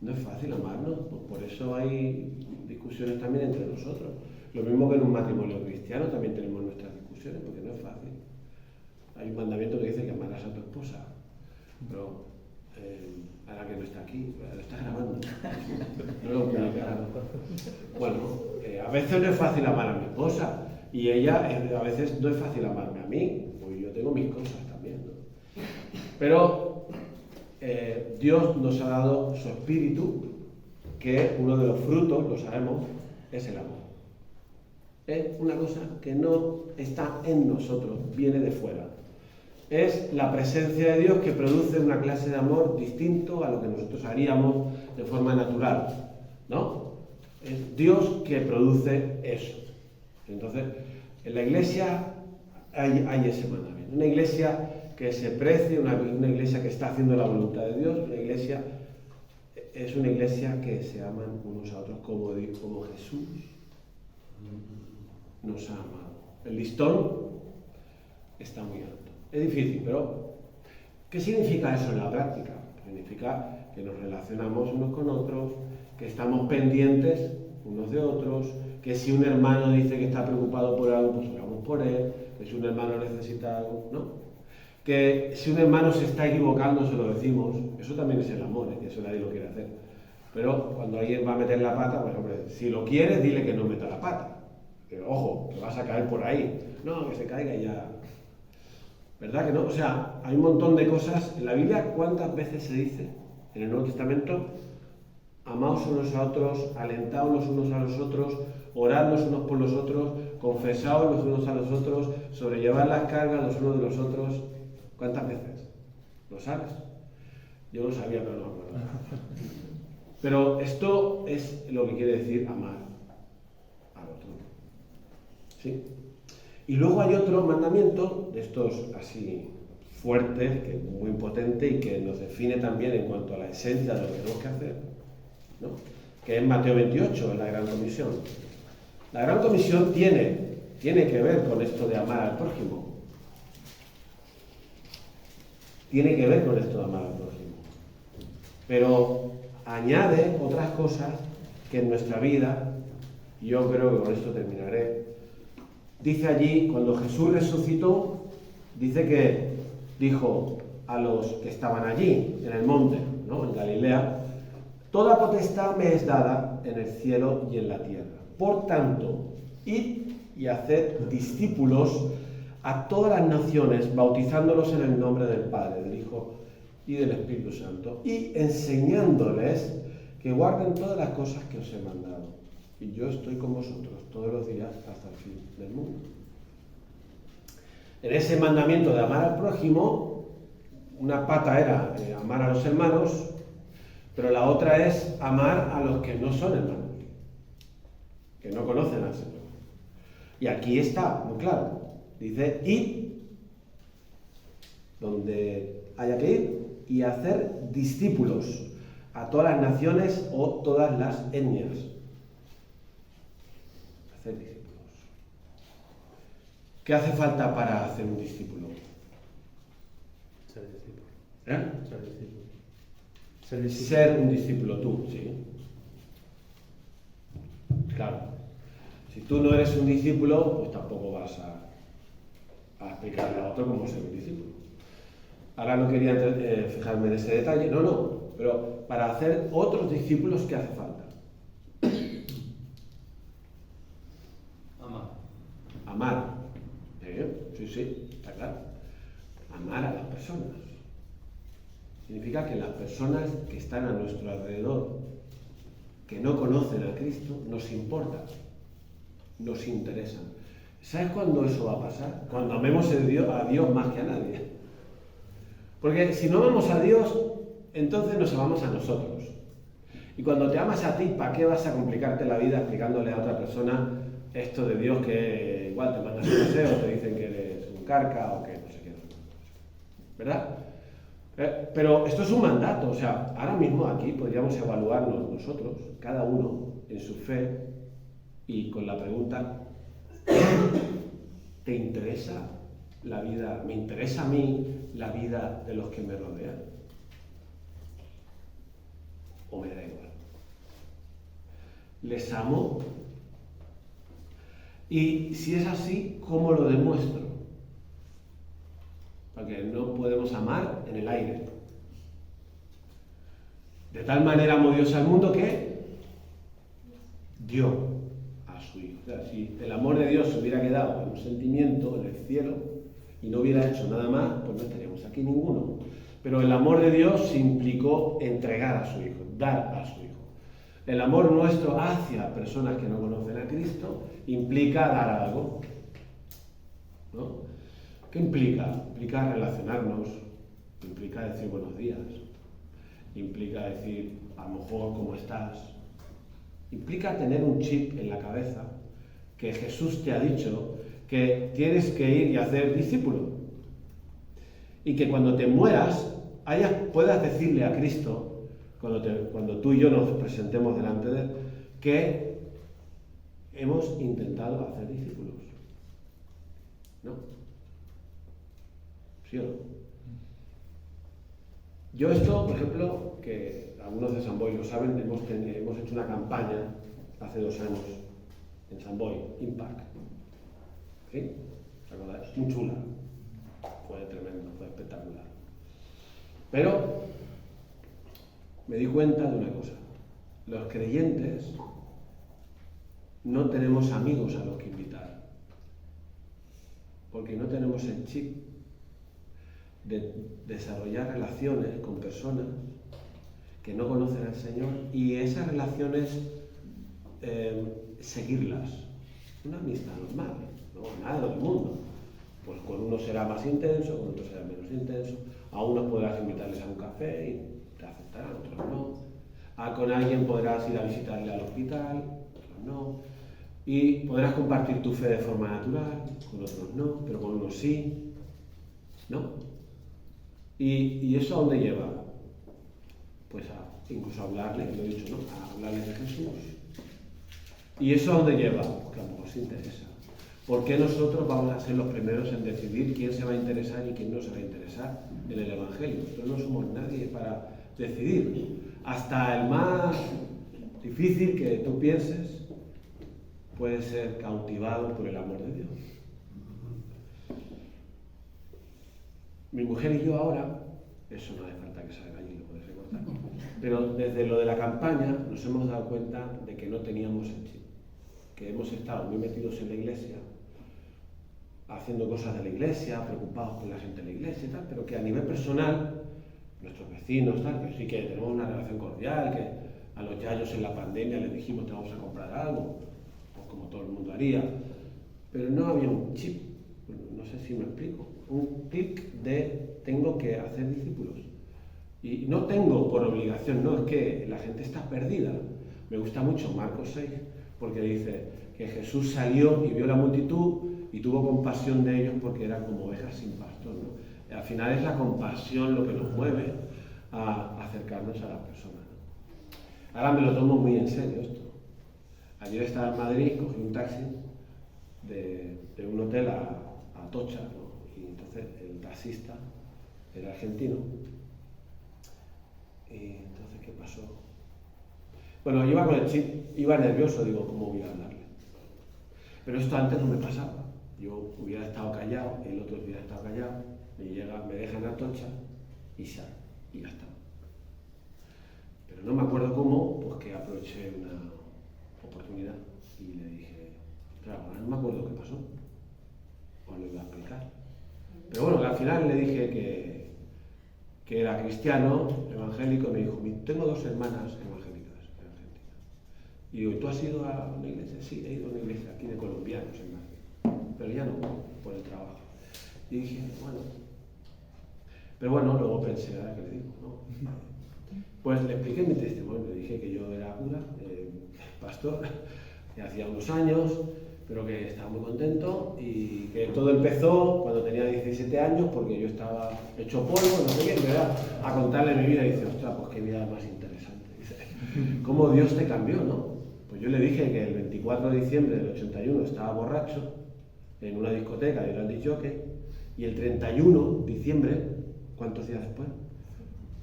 No es fácil amarnos, pues por eso hay discusiones también entre nosotros. Lo mismo que en un matrimonio cristiano también tenemos nuestras discusiones, porque no es fácil. Hay un mandamiento que dice que amarás a tu esposa, pero ahora que no está aquí, lo está grabando, no lo publicará. Bueno, a veces no es fácil amar a mi esposa, y ella a veces no es fácil amarme a mí, pues yo tengo mis cosas también, ¿no? Pero Dios nos ha dado su espíritu, que uno de los frutos, lo sabemos, es el amor. Es una cosa que no está en nosotros, viene de fuera. Es la presencia de Dios que produce una clase de amor distinto a lo que nosotros haríamos de forma natural, ¿no? Es Dios que produce eso. Entonces, en la iglesia hay ese mandamiento. Una iglesia que se precie, una iglesia que está haciendo la voluntad de Dios, una iglesia es una iglesia que se aman unos a otros como Jesús nos ha amado. El listón está muy alto. Es difícil, pero ¿qué significa eso en la práctica? Significa que nos relacionamos unos con otros, que estamos pendientes unos de otros, que si un hermano dice que está preocupado por algo, pues oramos por él, que si un hermano necesita algo, ¿no? Que si un hermano se está equivocando, se lo decimos. Eso también es el amor, que eso nadie lo quiere hacer. Pero cuando alguien va a meter la pata, pues hombre, si lo quieres, dile que no meta la pata. Pero ojo, que vas a caer por ahí. No, que se caiga y ya. ¿Verdad que no? O sea, hay un montón de cosas. En la Biblia, ¿cuántas veces se dice en el Nuevo Testamento? Amaos unos a otros, alentaos los unos a los otros, orad los unos por los otros, confesaos los unos a los otros, sobrellevad las cargas los unos de los otros. ¿Cuántas veces? ¿Lo sabes? Yo lo sabía, pero no me acuerdo. Pero esto es lo que quiere decir amar al otro. ¿Sí? Y luego hay otro mandamiento, de estos así fuertes, que es muy potente y que nos define también en cuanto a la esencia de lo que tenemos que hacer, ¿no? Que es Mateo 28, en la Gran Comisión. La Gran Comisión tiene que ver con esto de amar al prójimo. Tiene que ver con esto de amar al prójimo. Pero añade otras cosas que en nuestra vida, y yo creo que con esto terminaré, dice allí, cuando Jesús resucitó, dice que dijo a los que estaban allí, en el monte, ¿no? En Galilea, toda potestad me es dada en el cielo y en la tierra. Por tanto, id y haced discípulos a todas las naciones, bautizándolos en el nombre del Padre, del Hijo y del Espíritu Santo, y enseñándoles que guarden todas las cosas que os he mandado. Y yo estoy con vosotros todos los días hasta el fin del mundo. En ese mandamiento de amar al prójimo, una pata era amar a los hermanos, pero la otra es amar a los que no son hermanos, que no conocen al Señor. Y aquí está, muy claro. Dice, id donde haya que ir y hacer discípulos a todas las naciones o todas las etnias. Hacer discípulos. ¿Qué hace falta para hacer un discípulo? Ser discípulo. ¿Eh? Ser discípulo. Ser un discípulo tú, sí. Claro. Si tú no eres un discípulo, pues tampoco vas a explicarle a otro cómo ser un discípulo. Ahora no quería fijarme en ese detalle, no, pero para hacer otros discípulos, ¿qué hace falta? Amar. Sí, está claro. Amar a las personas. Significa que las personas que están a nuestro alrededor, que no conocen a Cristo, nos importan, nos interesan. ¿Sabes cuándo eso va a pasar? Cuando amemos a Dios más que a nadie. Porque si no amamos a Dios, entonces nos amamos a nosotros. Y cuando te amas a ti, ¿para qué vas a complicarte la vida explicándole a otra persona esto de Dios que igual te mandas un paseo, te dicen que eres un carca o que no sé qué? ¿Verdad? Pero esto es un mandato, o sea, ahora mismo aquí podríamos evaluarnos nosotros, cada uno en su fe, y con la pregunta, ¿te interesa la vida, me interesa a mí la vida de los que me rodean? ¿O me da igual? ¿Les amo? Y si es así, ¿cómo lo demuestro? Porque no podemos amar en el aire. De tal manera amó Dios al mundo que dio a su Hijo. O sea, si el amor de Dios se hubiera quedado en un sentimiento en el cielo y no hubiera hecho nada más, pues no estaríamos aquí ninguno. Pero el amor de Dios implicó entregar a su Hijo, dar a su Hijo. El amor nuestro hacia personas que no conocen a Cristo implica dar algo, ¿no? ¿Qué implica? Implica relacionarnos, implica decir buenos días, implica decir a lo mejor cómo estás, implica tener un chip en la cabeza que Jesús te ha dicho que tienes que ir y hacer discípulo. Y que cuando te mueras, puedas decirle a Cristo, cuando tú y yo nos presentemos delante de Él, que hemos intentado hacer discípulos. ¿No? ¿Sí o no? Yo esto, por ejemplo, que algunos de San Boi lo saben, hemos hecho una campaña hace 2 años en San Boi, Impact. ¿Sí? ¿Os acordáis? Muy chula. Fue tremendo, fue espectacular. Pero me di cuenta de una cosa. Los creyentes no tenemos amigos a los que invitar. Porque no tenemos el chip de desarrollar relaciones con personas que no conocen al Señor y esas relaciones seguirlas. Una amistad normal, no nada del mundo. Pues con uno será más intenso, con otro será menos intenso. A unos podrás invitarles a un café y te aceptarán, otros no. Con alguien podrás ir a visitarle al hospital, otros no. Y podrás compartir tu fe de forma natural, con otros no, pero con unos sí. ¿No? ¿Y eso a dónde lleva? Pues incluso a hablarle, lo he dicho, ¿no? A hablarle de Jesús. ¿Y eso a dónde lleva? Porque a lo mejor se interesa. ¿Por qué nosotros vamos a ser los primeros en decidir quién se va a interesar y quién no se va a interesar en el Evangelio? Nosotros no somos nadie para decidir. Hasta el más difícil que tú pienses puede ser cautivado por el amor de Dios. Mi mujer y yo ahora, eso no hace falta que salga allí, lo podéis recortar, pero desde lo de la campaña nos hemos dado cuenta de que no teníamos el chip, que hemos estado muy metidos en la iglesia, haciendo cosas de la iglesia, preocupados por la gente de la iglesia y tal, pero que a nivel personal, nuestros vecinos, tal, que sí que tenemos una relación cordial, que a los yayos en la pandemia les dijimos te vamos a comprar algo, pues como todo el mundo haría, pero no había un chip, no sé si me explico, un clic de tengo que hacer discípulos. Y no tengo por obligación, no, es que la gente está perdida. Me gusta mucho Marcos 6, porque dice que Jesús salió y vio la multitud y tuvo compasión de ellos porque eran como ovejas sin pastor, ¿no? Al final es la compasión lo que nos mueve a acercarnos a las personas, ¿no? Ahora me lo tomo muy en serio esto. Ayer estaba en Madrid, cogí un taxi de un hotel a Atocha, ¿no? Y entonces el taxista era argentino. Y entonces, ¿qué pasó? Bueno, iba con el chip, iba nervioso, digo, ¿cómo voy a hablarle? Pero esto antes no me pasaba. Yo hubiera estado callado, el otro hubiera estado callado, me dejan Atocha y ya está. Pero no me acuerdo cómo, pues que aproveché una oportunidad y le dije, claro, ahora no me acuerdo qué pasó, os lo iba a explicar. Pero bueno, al final le dije que era cristiano, evangélico, y me dijo, tengo 2 hermanas evangélicas en Argentina. Y digo, ¿tú has ido a una iglesia? Sí, he ido a una iglesia aquí de colombianos en Madrid, pero ya no, por el trabajo. Y dije, bueno, pero bueno, luego pensé, ahora que le digo, ¿no? Pues le expliqué mi testimonio, le dije que yo era cura, pastor, que hacía unos años, pero que estaba muy contento y que todo empezó cuando tenía 17 años porque yo estaba hecho polvo, no sé qué, ¿verdad? A contarle mi vida y dice, ostras, pues qué vida más interesante. Dice, ¿cómo Dios te cambió, no? Pues yo le dije que el 24 de diciembre del 81 estaba borracho en una discoteca de Grandes Jockey y el 31 de diciembre, ¿cuántos días después?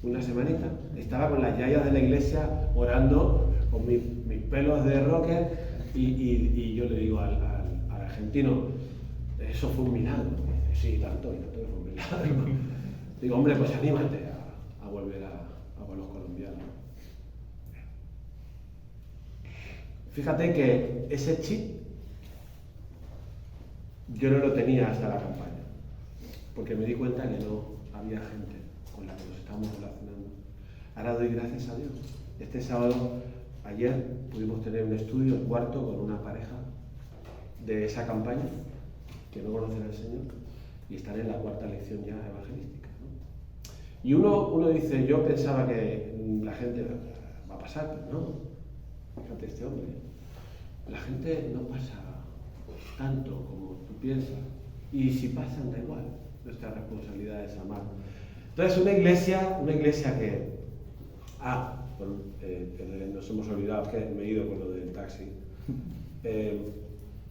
Una semanita, estaba con las yayas de la iglesia orando con mis pelos de rocker y yo le digo al argentino, eso fue un milagro. Dice, sí, tanto que fue un milagro. Digo, hombre, pues anímate a volver a los colombianos. Fíjate que ese chip yo no lo tenía hasta la campaña, porque me di cuenta que no había gente con la que nos estamos relacionando. Ahora doy gracias a Dios. Este sábado, ayer, pudimos tener un estudio, el cuarto, con una pareja de esa campaña, que no conocen al Señor, y están en la 4ª lección ya evangelística, ¿no? Y uno dice, yo pensaba que la gente va a pasar, pero no. Fíjate este hombre, la gente no pasa tanto como tú piensas, y si pasan da igual, nuestra responsabilidad es amar. Entonces una iglesia que, nos hemos olvidado, que me he ido con lo del taxi,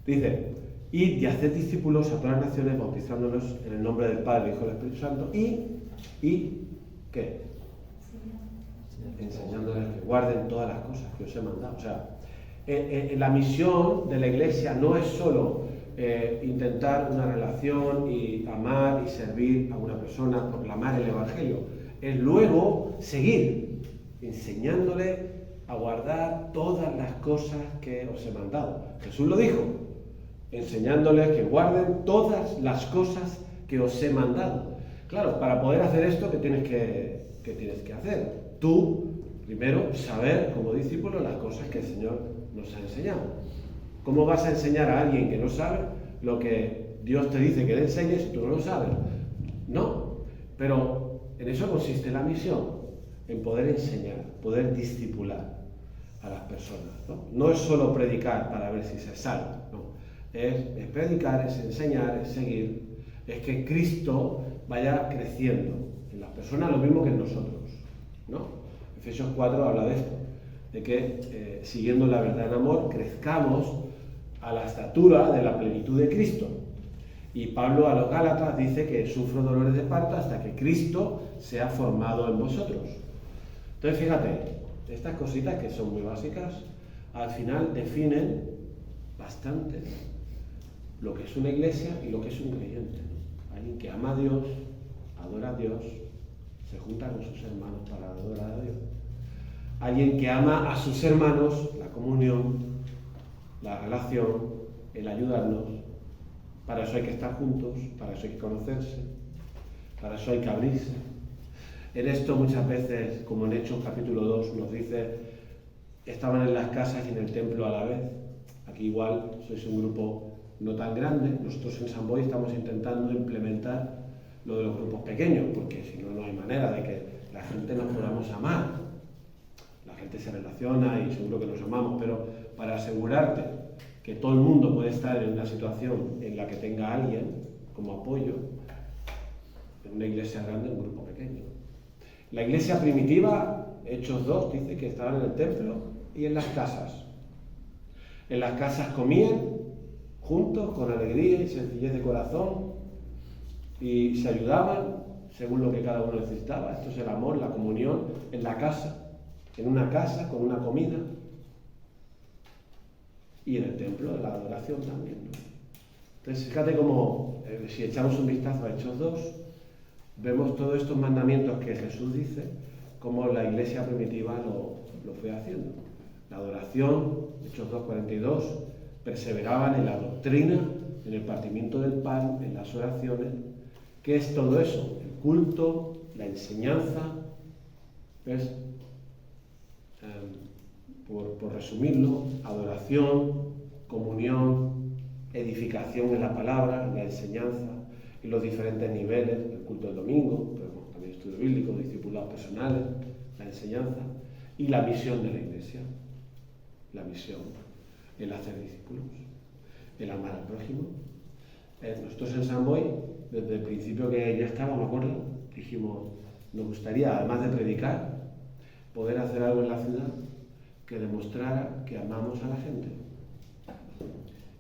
dice, id y haced discípulos a todas las naciones, bautizándolos en el nombre del Padre, del Hijo y del Espíritu Santo, y ¿qué? Enseñándoles que guarden todas las cosas que os he mandado. O sea, la misión de la iglesia no es solo intentar una relación y amar y servir a una persona, proclamar el Evangelio, es luego seguir enseñándole a guardar todas las cosas que os he mandado. Jesús lo dijo, enseñándoles que guarden todas las cosas que os he mandado. Claro, para poder hacer esto, ¿qué tienes que hacer? Tú, primero, saber como discípulo las cosas que el Señor nos ha enseñado. ¿Cómo vas a enseñar a alguien que no sabe lo que Dios te dice que le enseñes si tú no lo sabes? No, pero en eso consiste la misión, en poder enseñar, poder discipular a las personas, ¿no? No es solo predicar para ver si se salva, no. Es predicar, es enseñar, es seguir, es que Cristo vaya creciendo en las personas lo mismo que en nosotros, ¿no? Efesios 4 habla de esto, de que siguiendo la verdad en amor crezcamos a la estatura de la plenitud de Cristo. Y Pablo a los Gálatas dice que sufro dolores de parto hasta que Cristo sea formado en vosotros. Entonces fíjate, estas cositas que son muy básicas, al final definen bastante lo que es una iglesia y lo que es un creyente, ¿no? Alguien que ama a Dios, adora a Dios, se junta con sus hermanos para adorar a Dios. Alguien que ama a sus hermanos, la comunión, la relación, el ayudarnos. Para eso hay que estar juntos, para eso hay que conocerse, para eso hay que abrirse. En esto muchas veces, como en Hechos capítulo 2 nos dice, estaban en las casas y en el templo a la vez. Aquí igual sois un grupo no tan grande. Nosotros en San Boi estamos intentando implementar lo de los grupos pequeños, porque si no, no hay manera de que la gente nos podamos amar. La gente se relaciona y seguro que nos amamos, pero para asegurarte que todo el mundo puede estar en una situación en la que tenga a alguien como apoyo, en una iglesia grande, un grupo pequeño. La iglesia primitiva, Hechos 2, dice que estaban en el templo y en las casas. En las casas comían juntos, con alegría y sencillez de corazón, y se ayudaban según lo que cada uno necesitaba. Esto es el amor, la comunión en la casa, en una casa, con una comida. y en el templo la adoración también, ¿no? Entonces, fíjate cómo, si echamos un vistazo a Hechos 2, vemos todos estos mandamientos que Jesús dice, cómo la iglesia primitiva lo fue haciendo. La adoración, Hechos 2:42, perseveraban en la doctrina, en el partimiento del pan, en las oraciones. ¿Qué es todo eso? El culto, la enseñanza. ¿Ves? Por resumirlo, adoración, comunión, edificación en la palabra, en la enseñanza, en los diferentes niveles, el culto del domingo, pero también estudio bíblico, discipulados personales, la enseñanza y la misión de la iglesia. La misión, el hacer discípulos, el amar al prójimo. Nosotros en San Boy, desde el principio que ya estaba, me acuerdo, dijimos, nos gustaría, además de predicar, poder hacer algo en la ciudad que demostrara que amamos a la gente.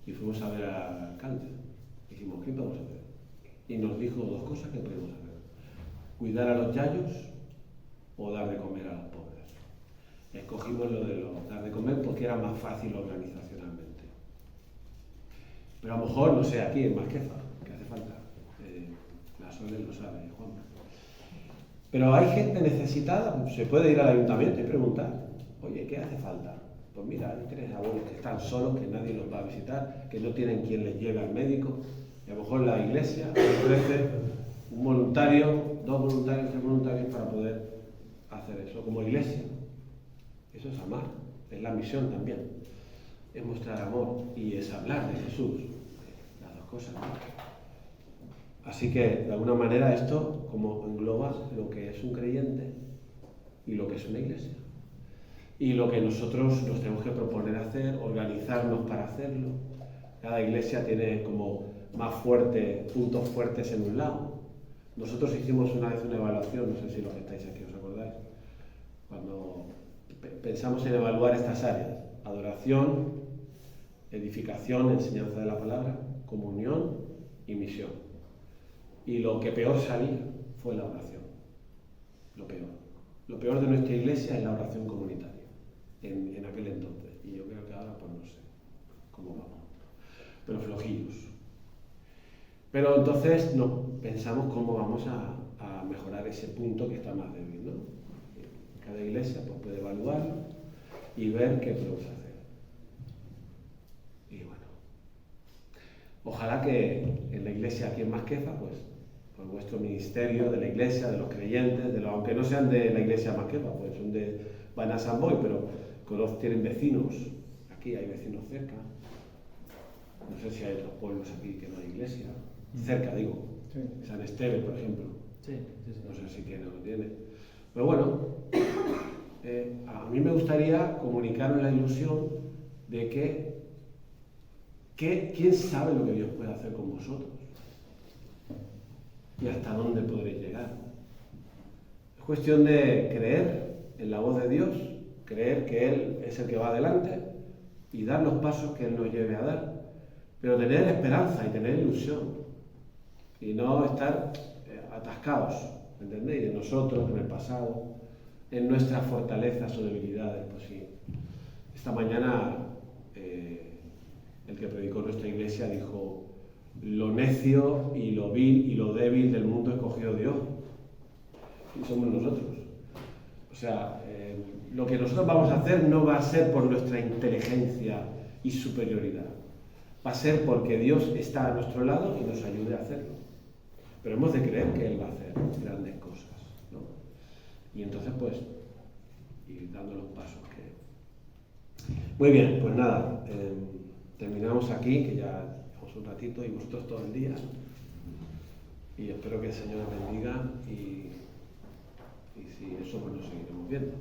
Y fuimos a ver al alcalde. Dijimos, ¿qué podemos hacer? Y nos dijo dos cosas que podemos hacer: cuidar a los yayos o dar de comer a los pobres. Escogimos lo de dar de comer porque era más fácil organizacionalmente. Pero a lo mejor, no sé, aquí en Masquefa, que hace falta. La Sole lo sabe, Juan. Pero hay gente necesitada, se puede ir al ayuntamiento y preguntar, oye, ¿qué hace falta? Pues mira, hay 3 abuelos que están solos, que nadie los va a visitar, que no tienen quien les lleve al médico, y a lo mejor la iglesia ofrece un voluntario, 2 voluntarios, 3 voluntarios para poder hacer eso como iglesia. Eso es amar, es la misión también, es mostrar amor y es hablar de Jesús, las dos cosas, ¿no? Así que, de alguna manera, esto como engloba lo que es un creyente y lo que es una iglesia. Y lo que nosotros nos tenemos que proponer hacer, organizarnos para hacerlo. Cada iglesia tiene como más puntos fuertes en un lado. Nosotros hicimos una vez una evaluación, no sé si los que estáis aquí os acordáis, cuando pensamos en evaluar estas áreas: adoración, edificación, enseñanza de la palabra, comunión y misión. Y lo que peor salía fue la oración. Lo peor. Lo peor de nuestra iglesia es la oración comunitaria, en aquel entonces. Y yo creo que ahora, pues no sé cómo vamos. Pero flojillos. Pero entonces pensamos cómo vamos a mejorar ese punto que está más débil, ¿no? Cada iglesia pues, puede evaluarlo y ver qué podemos hacer. Y bueno, ojalá que en la iglesia aquí en Masquefa, pues por vuestro ministerio de la iglesia, de los creyentes, aunque no sean de la iglesia Masquefa, pues van a San Boy, pero tienen vecinos, aquí hay vecinos cerca. No sé si hay otros pueblos aquí que no hay iglesia. Cerca, digo. Sí. San Esteve, por ejemplo. Sí. No sé si tiene o no tiene. Pero bueno, a mí me gustaría comunicaros la ilusión de que quién sabe lo que Dios puede hacer con vosotros y hasta dónde podréis llegar. Es cuestión de creer en la voz de Dios, creer que Él es el que va adelante y dar los pasos que Él nos lleve a dar, pero tener esperanza y tener ilusión y no estar atascados, ¿entendéis? En nosotros, en el pasado, en nuestras fortalezas o debilidades. Pues sí. Esta mañana el que predicó nuestra iglesia dijo: lo necio y lo vil y lo débil del mundo ha escogido Dios. Y somos nosotros. O sea, lo que nosotros vamos a hacer no va a ser por nuestra inteligencia y superioridad. Va a ser porque Dios está a nuestro lado y nos ayude a hacerlo. Pero hemos de creer que Él va a hacer grandes cosas, ¿no? Y entonces, pues, ir dando los pasos que... Muy bien, pues nada, terminamos aquí, que ya llevamos un ratito y vosotros todo el día. Y espero que el Señor os bendiga y si eso, pues nos seguiremos viendo.